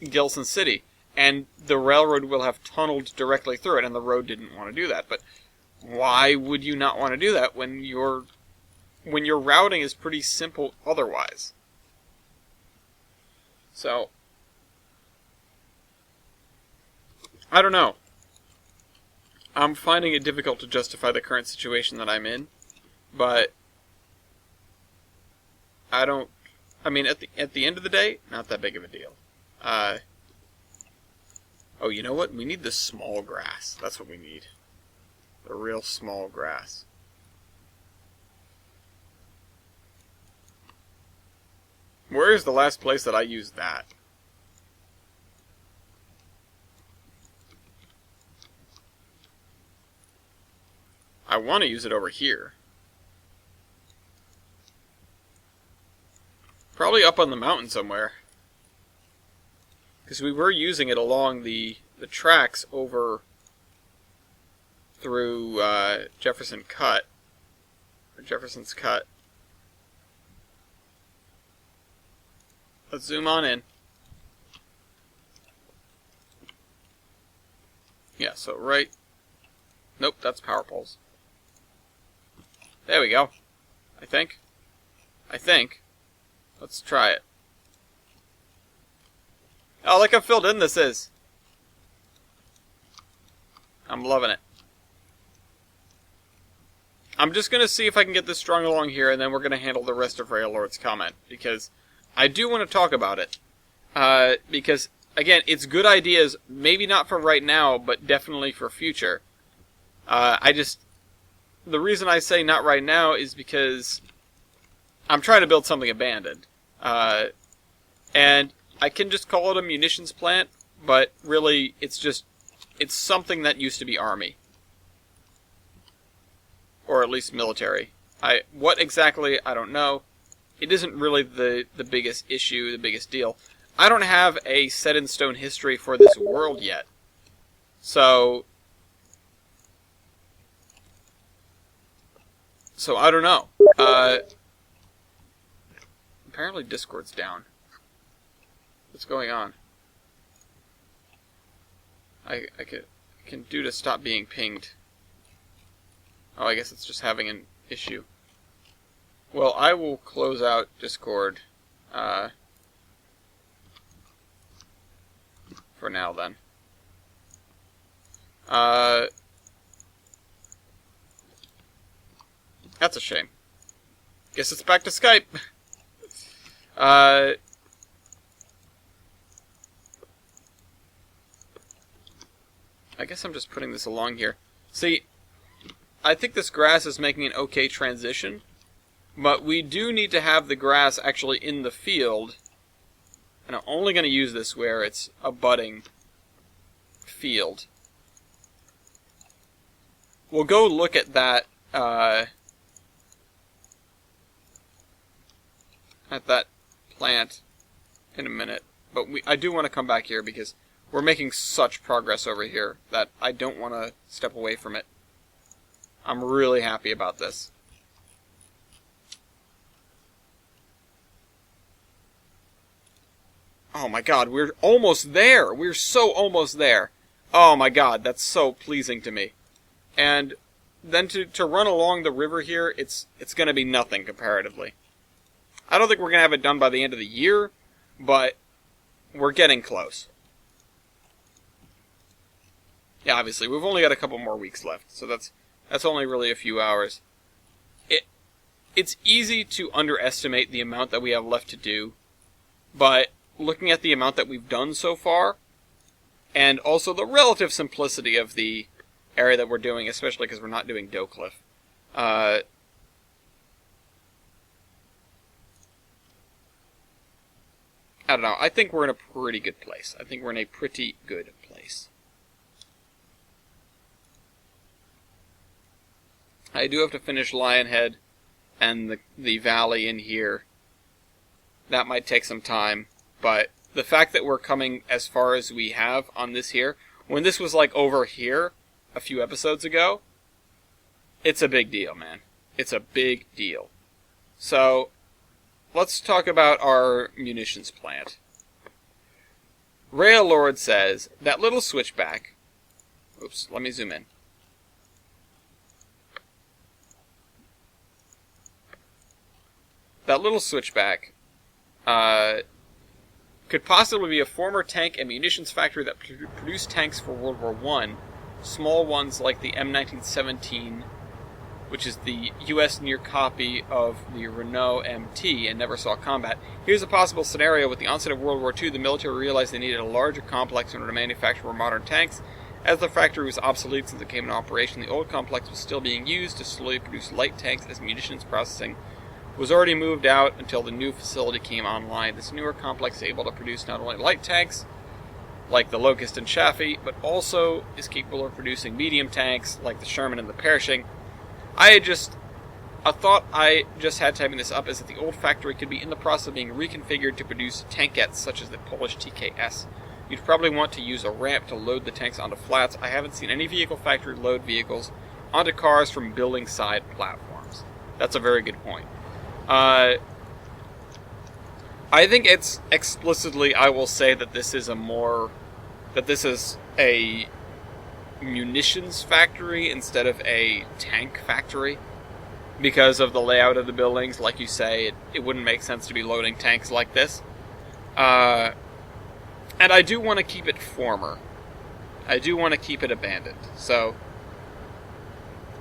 A: Gilson City, and the railroad will have tunneled directly through it, and the road didn't want to do that. But why would you not want to do that when your routing is pretty simple otherwise? So, I don't know. I'm finding it difficult to justify the current situation that I'm in, but I mean, at the end of the day, not that big of a deal. Oh, you know what? We need the small grass. That's what we need. The real small grass. Where is the last place that I used that? I want to use it over here. Probably up on the mountain somewhere. Because we were using it along the tracks over through Jefferson Cut. Or Jefferson's Cut. Let's zoom on in. Yeah, so right... Nope, that's power poles. There we go. I think. Let's try it. Oh, look how filled in this is. I'm loving it. I'm just going to see if I can get this strung along here, and then we're going to handle the rest of Railord's comment, because I do want to talk about it. Because again, it's good ideas, maybe not for right now, but definitely for future. The reason I say not right now is because I'm trying to build something abandoned. And I can just call it a munitions plant, but really, it's something that used to be army. Or at least military. What exactly, I don't know. It isn't really the biggest issue, the biggest deal. I don't have a set-in-stone history for this world yet. So I don't know. Apparently Discord's down. What's going on? I can do to stop being pinged. Oh, I guess it's just having an issue. Well, I will close out Discord for now then. That's a shame. Guess it's back to Skype. I guess I'm just putting this along here. See, I think this grass is making an okay transition, but we do need to have the grass actually in the field, and I'm only going to use this where it's a budding field. We'll go look at that, plant in a minute, but I do want to come back here because we're making such progress over here that I don't want to step away from it. I'm really happy about this. Oh my god, we're almost there! We're so almost there! Oh my god, that's so pleasing to me. And then to run along the river here, it's going to be nothing comparatively. I don't think we're going to have it done by the end of the year, but we're getting close. Yeah, obviously, we've only got a couple more weeks left, so that's only really a few hours. It's easy to underestimate the amount that we have left to do, but looking at the amount that we've done so far, and also the relative simplicity of the area that we're doing, especially because we're not doing Doughcliff, I don't know, I think we're in a pretty good place. I think we're in a pretty good place. I do have to finish Lionhead and the valley in here. That might take some time, but the fact that we're coming as far as we have on this here, when this was like over here a few episodes ago, it's a big deal, man. It's a big deal. So, let's talk about our munitions plant. Railord says, that little switchback... Oops, let me zoom in. That little switchback could possibly be a former tank and munitions factory that produced tanks for World War I, small ones like the M1917, which is the U.S. near copy of the Renault MT and never saw combat. Here's a possible scenario. With the onset of World War II, the military realized they needed a larger complex in order to manufacture more modern tanks. As the factory was obsolete since it came into operation, the old complex was still being used to slowly produce light tanks as munitions processing was already moved out until the new facility came online. This newer complex is able to produce not only light tanks, like the Locust and Chaffee, but also is capable of producing medium tanks, like the Sherman and the Pershing. I thought I just had typing this up is that the old factory could be in the process of being reconfigured to produce tankettes such as the Polish TKS. You'd probably want to use a ramp to load the tanks onto flats. I haven't seen any vehicle factory load vehicles onto cars from building side platforms. That's a very good point. I think it's explicitly, I will say that this is a munitions factory instead of a tank factory. Because of the layout of the buildings, like you say, it wouldn't make sense to be loading tanks like this. And I do want to keep it former. I do want to keep it abandoned. So,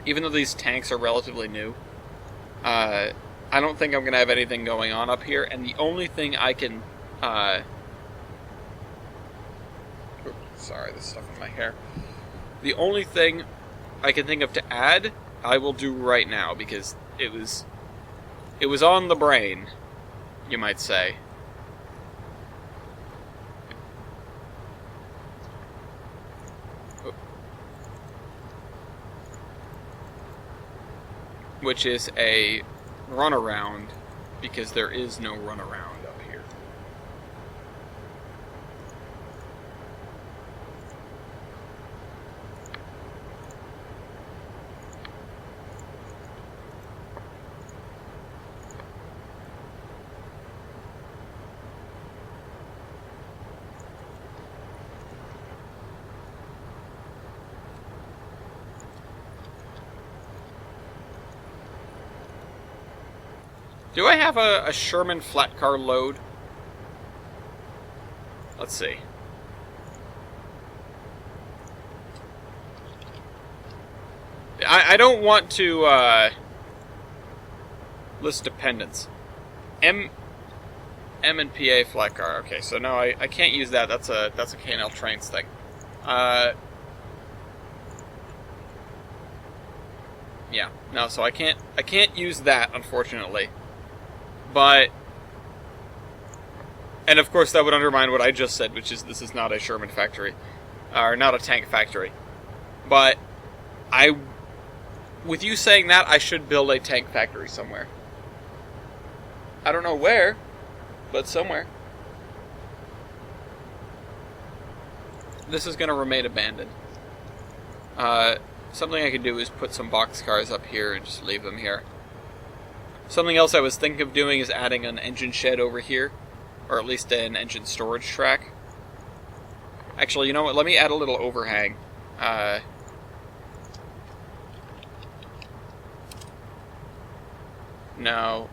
A: even though these tanks are relatively new, I don't think I'm going to have anything going on up here, and the only thing I can Sorry, there's stuff in my hair. The only thing I can think of to add, I will do right now, because it was on the brain, you might say. Which is a runaround, because there is no runaround up here. Do I have a Sherman flat car load? Let's see. I don't want to list dependents. M and PA flat car. Okay, so no, I can't use that. That's a K&L Trains thing. Yeah, no, so I can't use that, unfortunately. But, and of course that would undermine what I just said, which is this is not a Sherman factory, or not a tank factory. But with you saying that, I should build a tank factory somewhere. I don't know where, but somewhere. This is going to remain abandoned. Something I could do is put some boxcars up here and just leave them here. Something else I was thinking of doing is adding an engine shed over here, or at least an engine storage track. Actually, you know what? Let me add a little overhang. No.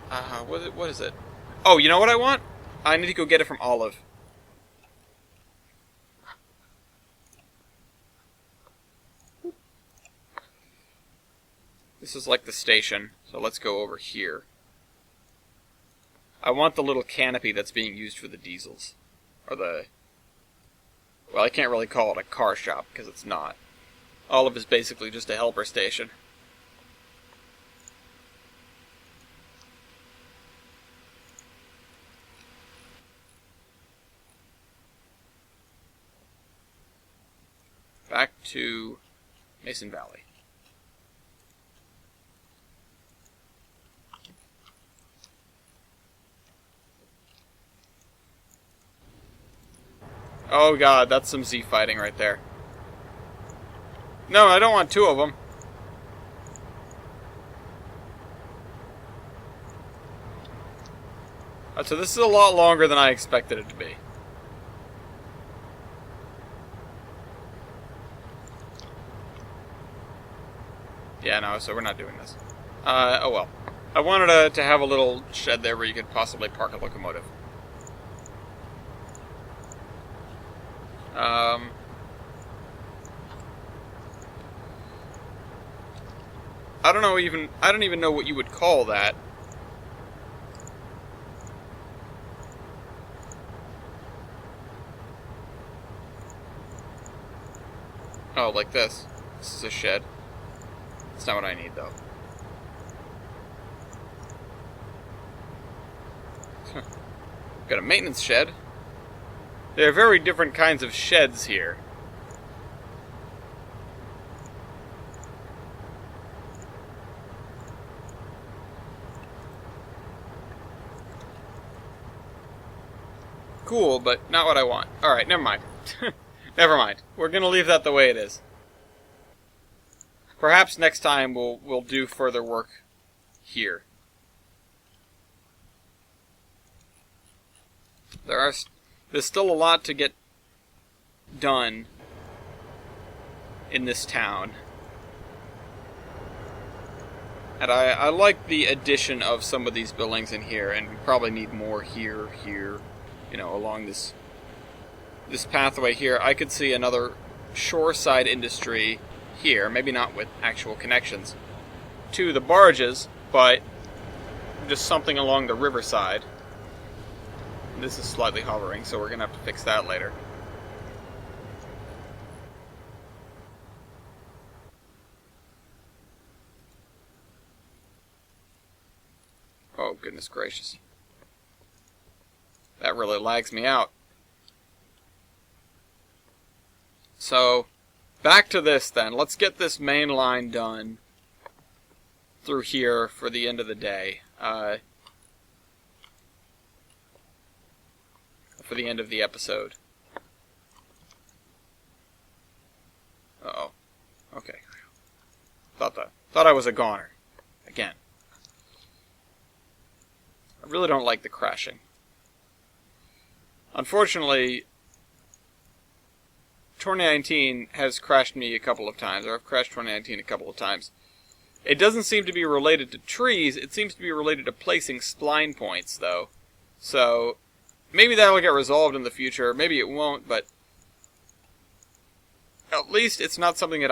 A: What is it? Oh, you know what I want? I need to go get it from Olive. This is like the station, so let's go over here. I want the little canopy that's being used for the diesels. Or the... Well, I can't really call it a car shop, because it's not. Olive is basically just a helper station. Back to Mason Valley. Oh god, that's some Z fighting right there. No, I don't want two of them. So this is a lot longer than I expected it to be. Yeah, no, so we're not doing this. Oh well. I wanted to have a little shed there where you could possibly park a locomotive. I don't even know what you would call that. Oh, like this. This is a shed. That's not what I need, though. Got a maintenance shed. There are very different kinds of sheds here. Cool, but not what I want. Alright, never mind. Never mind. We're gonna leave that the way it is. Perhaps next time we'll do further work here. There's still a lot to get done in this town. And I like the addition of some of these buildings in here, and we probably need more here, you know, along this pathway here. I could see another shoreside industry here, maybe not with actual connections to the barges, but just something along the riverside. This is slightly hovering, so we're going to have to fix that later. Oh, goodness gracious. That really lags me out. So, back to this then. Let's get this main line done through here for the end of the day. For the end of the episode. Uh-oh. Okay. Thought I was a goner. Again. I really don't like the crashing. Unfortunately, 2019 has crashed me a couple of times, or I've crashed 2019 a couple of times. It doesn't seem to be related to trees, it seems to be related to placing spline points, though. So, maybe that'll get resolved in the future, maybe it won't, but at least it's not something that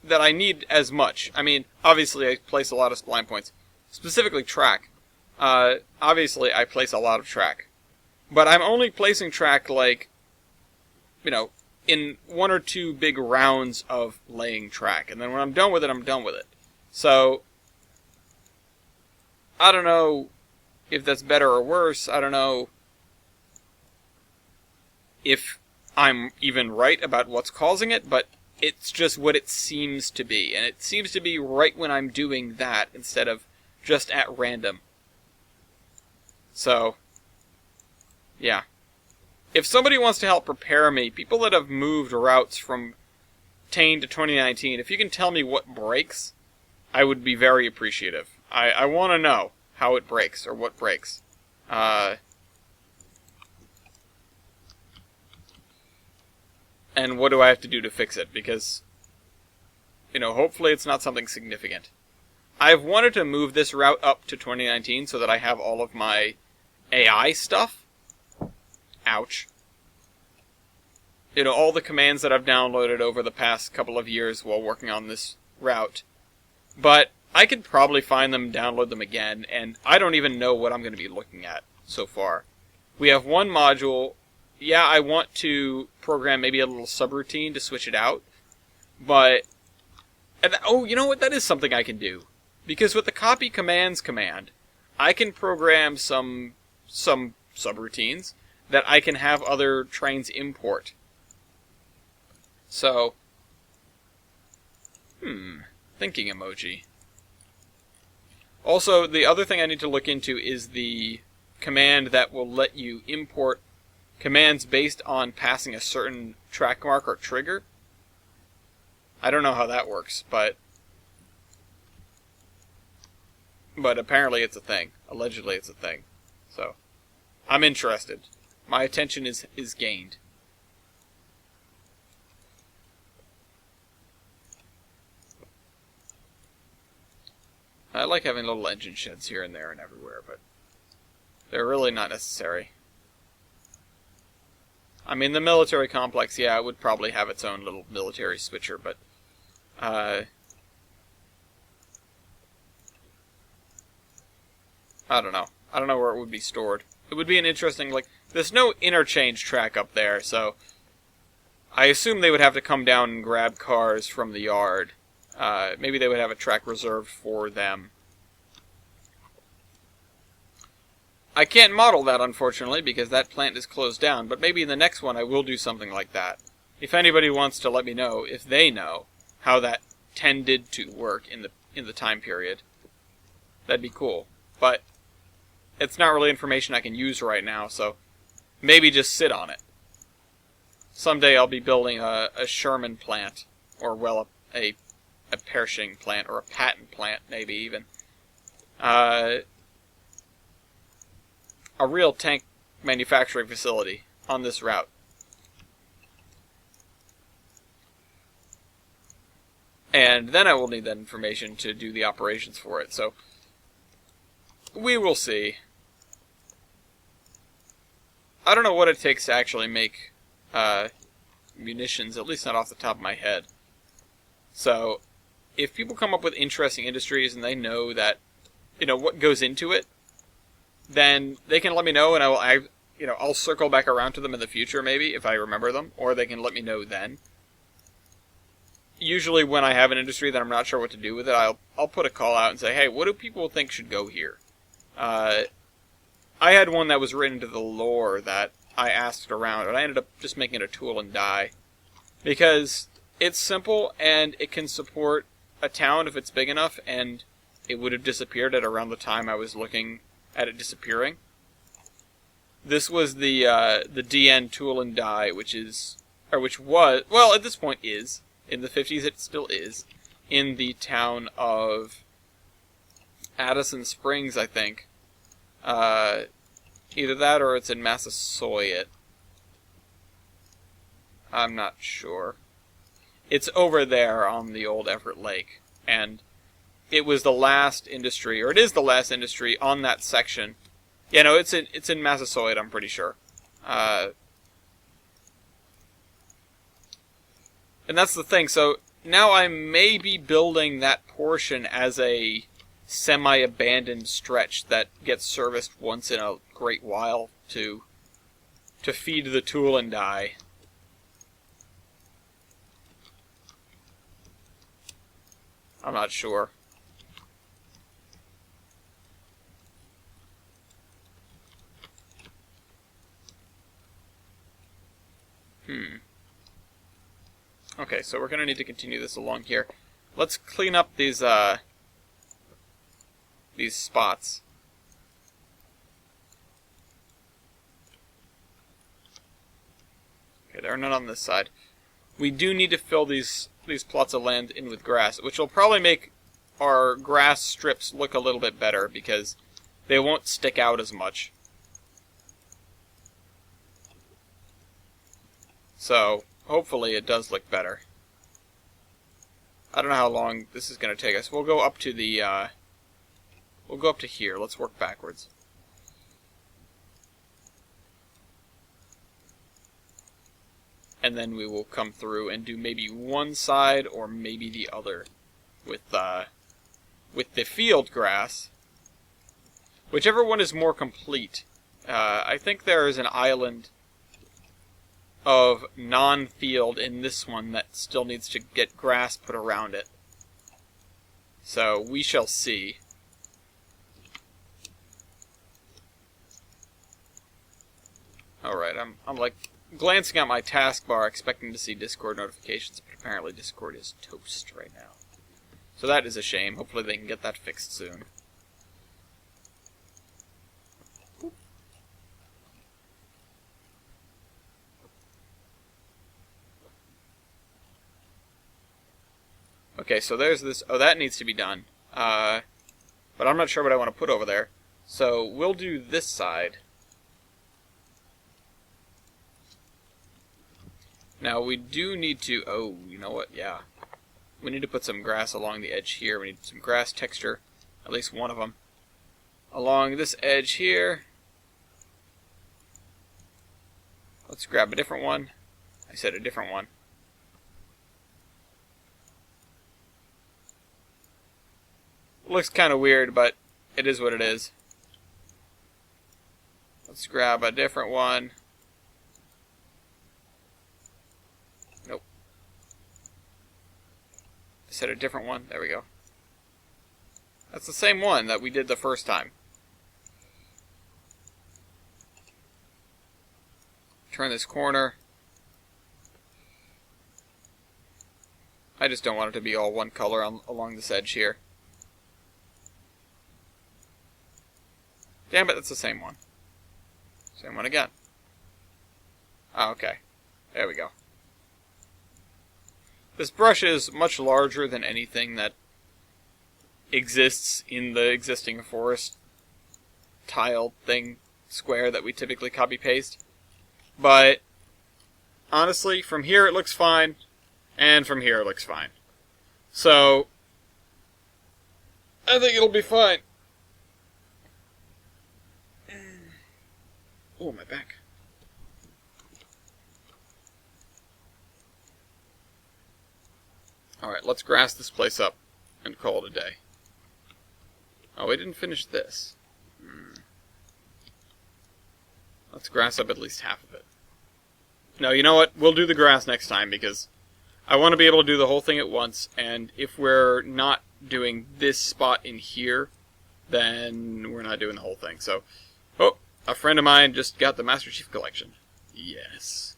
A: that I need as much. I mean, obviously I place a lot of spline points. Specifically track. Obviously I place a lot of track. But I'm only placing track, like, you know, in 1 or 2 big rounds of laying track. And then when I'm done with it, I'm done with it. So, I don't know if that's better or worse. I don't know if I'm even right about what's causing it, but it's just what it seems to be. And it seems to be right when I'm doing that instead of just at random. So, yeah. If somebody wants to help prepare me, people that have moved routes from Tane to 2019, if you can tell me what breaks, I would be very appreciative. I want to know how it breaks, or what breaks. And what do I have to do to fix it? Because, you know, hopefully it's not something significant. I've wanted to move this route up to 2019 so that I have all of my AI stuff. Ouch. You know, all the commands that I've downloaded over the past couple of years while working on this route. But I could probably find them, download them again, and I don't even know what I'm going to be looking at so far. We have one module. Yeah, I want to program maybe a little subroutine to switch it out. But, oh, you know what? That is something I can do. Because with the copy commands command, I can program some subroutines that I can have other trains import. So, thinking emoji. Also, the other thing I need to look into is the command that will let you import commands based on passing a certain track mark or trigger. I don't know how that works, but apparently it's a thing. Allegedly it's a thing. So, I'm interested. My attention is gained. I like having little engine sheds here and there and everywhere, but they're really not necessary. I mean, the military complex, yeah, it would probably have its own little military switcher, but I don't know. I don't know where it would be stored. It would be an interesting, like, there's no interchange track up there, so I assume they would have to come down and grab cars from the yard. Maybe they would have a track reserved for them. I can't model that, unfortunately, because that plant is closed down, but maybe in the next one I will do something like that. If anybody wants to let me know, if they know how that tended to work in the time period, that'd be cool. But it's not really information I can use right now, so maybe just sit on it. Someday I'll be building a Sherman plant, or, well, a Pershing plant, or a Patton plant, maybe even. A real tank manufacturing facility on this route. And then I will need that information to do the operations for it, so we will see. I don't know what it takes to actually make munitions, at least not off the top of my head. So, if people come up with interesting industries and they know that, you know, what goes into it, then they can let me know, and I'll circle back around to them in the future, maybe, if I remember them, or they can let me know then. usually when I have an industry that I'm not sure what to do with it, I'll put a call out and say, hey, what do people think should go here? I had one that was written into the lore that I asked around, and I ended up just making it a tool and die. Because it's simple, and it can support a town if it's big enough, and it would have disappeared at around the time I was looking at it disappearing. This was the DN tool and die, which was, well, at this point is, in the 50s it still is, in the town of Addison Springs, I think. Either that or it's in Massasoit. I'm not sure. It's over there on the old Everett Lake, and it was the last industry, or it is the last industry on that section. Yeah, no, it's in Massasoit, I'm pretty sure. And that's the thing, so now I may be building that portion as a semi-abandoned stretch that gets serviced once in a great while to feed the tool and die. I'm not sure. Okay, so we're going to need to continue this along here. Let's clean up these spots. Okay, there are none on this side. We do need to fill these plots of land in with grass, which will probably make our grass strips look a little bit better because they won't stick out as much. So, hopefully it does look better. I don't know how long this is going to take us. We'll go up to the, we'll go up to here. Let's work backwards. And then we will come through and do maybe one side or maybe the other with the field grass. Whichever one is more complete. I think there is an island of non-field in this one that still needs to get grass put around it. So we shall see. Alright, I'm like glancing at my taskbar expecting to see Discord notifications, but apparently Discord is toast right now. So that is a shame. Hopefully they can get that fixed soon. Okay, so there's this. Oh, that needs to be done. But I'm not sure what I want to put over there. So we'll do this side. Now we do need to. Oh, you know what? Yeah. We need to put some grass along the edge here. We need some grass texture. At least one of them. Along this edge here. Let's grab a different one. I said a different one. Looks kind of weird, but it is what it is. Let's grab a different one. Nope. I said a different one. There we go. That's the same one that we did the first time. Turn this corner. I just don't want it to be all one color along this edge here. Damn it, that's the same one. Same one again. Oh, okay. There we go. This brush is much larger than anything that exists in the existing forest tile thing, square that we typically copy-paste. But, honestly, from here it looks fine, and from here it looks fine. So, I think it'll be fine. Oh, my back. Alright, let's grass this place up and call it a day. Oh, we didn't finish this. Let's grass up at least half of it. No, you know what? We'll do the grass next time because I want to be able to do the whole thing at once, and if we're not doing this spot in here, then we're not doing the whole thing. So, oh, a friend of mine just got the Master Chief Collection. Yes.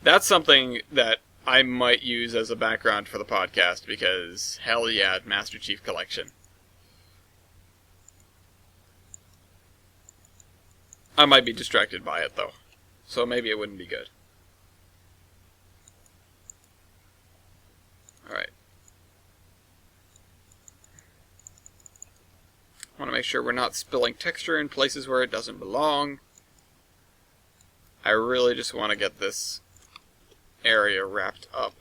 A: That's something that I might use as a background for the podcast, because hell yeah, Master Chief Collection. I might be distracted by it, though, so maybe it wouldn't be good. Alright. I want to make sure we're not spilling texture in places where it doesn't belong. I really just want to get this area wrapped up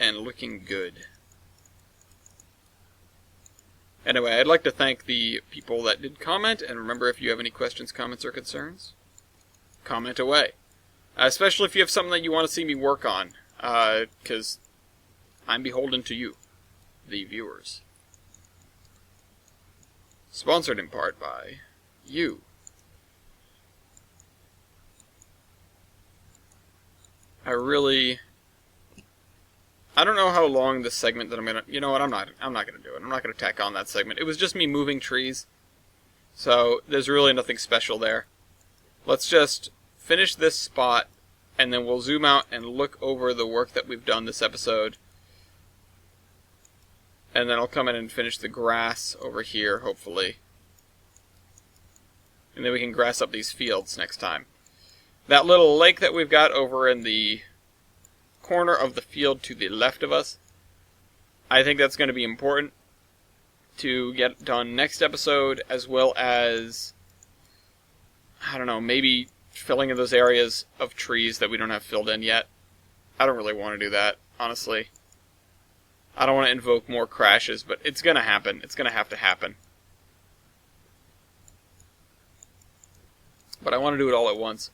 A: and looking good. Anyway, I'd like to thank the people that did comment, and remember, if you have any questions, comments, or concerns, comment away. Especially if you have something that you want to see me work on, because I'm beholden to you, the viewers. Sponsored in part by you. I don't know how long this segment that I'm gonna... You know what, I'm not gonna do it. I'm not gonna tack on that segment. It was just me moving trees. So, there's really nothing special there. Let's just finish this spot, and then we'll zoom out and look over the work that we've done this episode. And then I'll come in and finish the grass over here, hopefully. And then we can grass up these fields next time. That little lake that we've got over in the corner of the field to the left of us, I think that's going to be important to get done next episode, as well as, I don't know, maybe filling in those areas of trees that we don't have filled in yet. I don't really want to do that, honestly. I don't want to invoke more crashes, but it's going to happen. It's going to have to happen. But I want to do it all at once.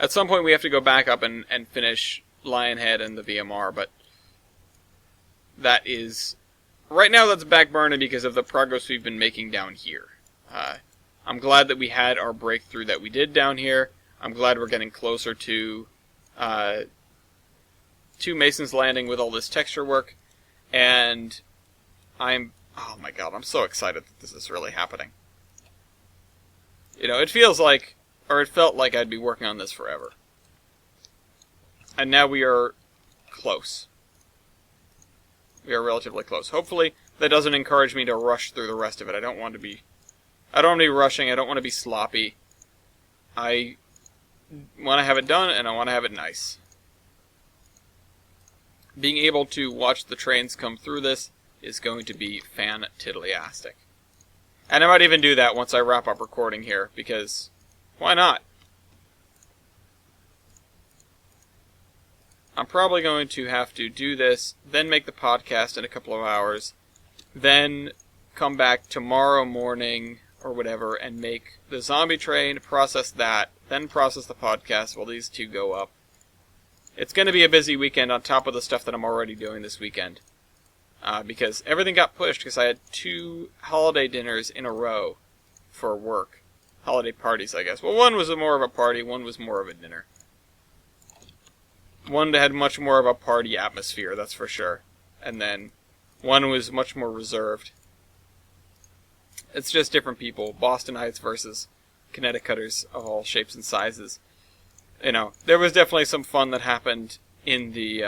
A: At some point we have to go back up and finish Lionhead and the VMR, but that is... Right now that's back burner because of the progress we've been making down here. I'm glad that we had our breakthrough that we did down here. I'm glad we're getting closer to Mason's Landing with all this texture work. And oh my god, I'm so excited that this is really happening. You know, it feels like, or it felt like I'd be working on this forever. And now we are close. We are relatively close. Hopefully, that doesn't encourage me to rush through the rest of it. I don't want to be rushing, I don't want to be sloppy. I want to have it done, and I want to have it nice. Being able to watch the trains come through this is going to be fan-tiddly-astic. And I might even do that once I wrap up recording here, because why not? I'm probably going to have to do this, then make the podcast in a couple of hours, then come back tomorrow morning, or whatever, and make the zombie train, process that, then process the podcast while these two go up. It's going to be a busy weekend on top of the stuff that I'm already doing this weekend. Because everything got pushed because I had 2 holiday dinners in a row for work. Holiday parties, I guess. Well, one was more of a party, one was more of a dinner. One had much more of a party atmosphere, that's for sure. And then one was much more reserved. It's just different people. Bostonites versus Connecticuters of all shapes and sizes. You know, there was definitely some fun that happened in the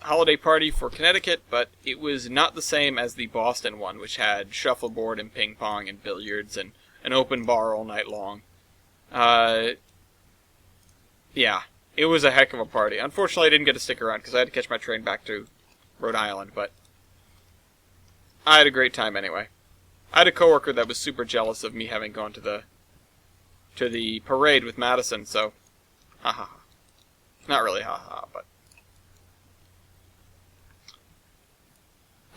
A: holiday party for Connecticut, but it was not the same as the Boston one, which had shuffleboard and ping pong and billiards and an open bar all night long. Yeah, it was a heck of a party. Unfortunately, I didn't get to stick around because I had to catch my train back to Rhode Island, but I had a great time anyway. I had a coworker that was super jealous of me having gone to the parade with Madison, so haha. Not really haha, but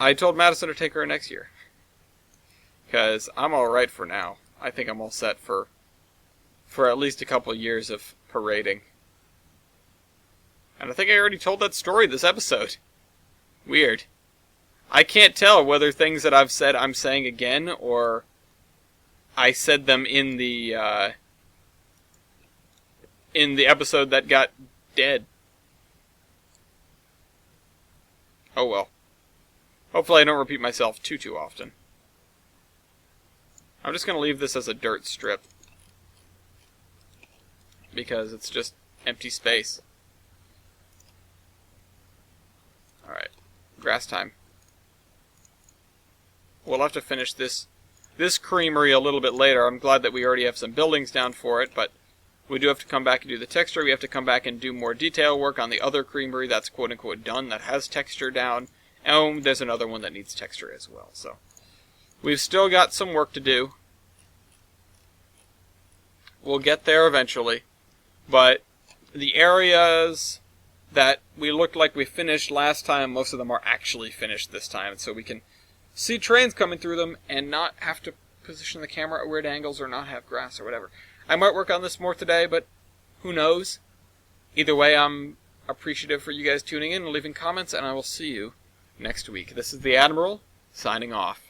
A: I told Madison to take her next year. Because I'm alright for now. I think I'm all set for at least a couple years of parading. And I think I already told that story this episode. Weird. I can't tell whether things that I've said I'm saying again, or I said them in the episode that got dead. Oh well. Hopefully I don't repeat myself too often. I'm just going to leave this as a dirt strip, because it's just empty space. Alright, grass time. We'll have to finish this creamery a little bit later. I'm glad that we already have some buildings down for it, but we do have to come back and do the texture. We have to come back and do more detail work on the other creamery that's quote-unquote done, that has texture down. And there's another one that needs texture as well. So we've still got some work to do. We'll get there eventually. But the areas that we looked like we finished last time, most of them are actually finished this time. So we can see trains coming through them and not have to position the camera at weird angles or not have grass or whatever. I might work on this more today, but who knows? Either way, I'm appreciative for you guys tuning in and leaving comments, and I will see you next week. This is the Admiral, signing off.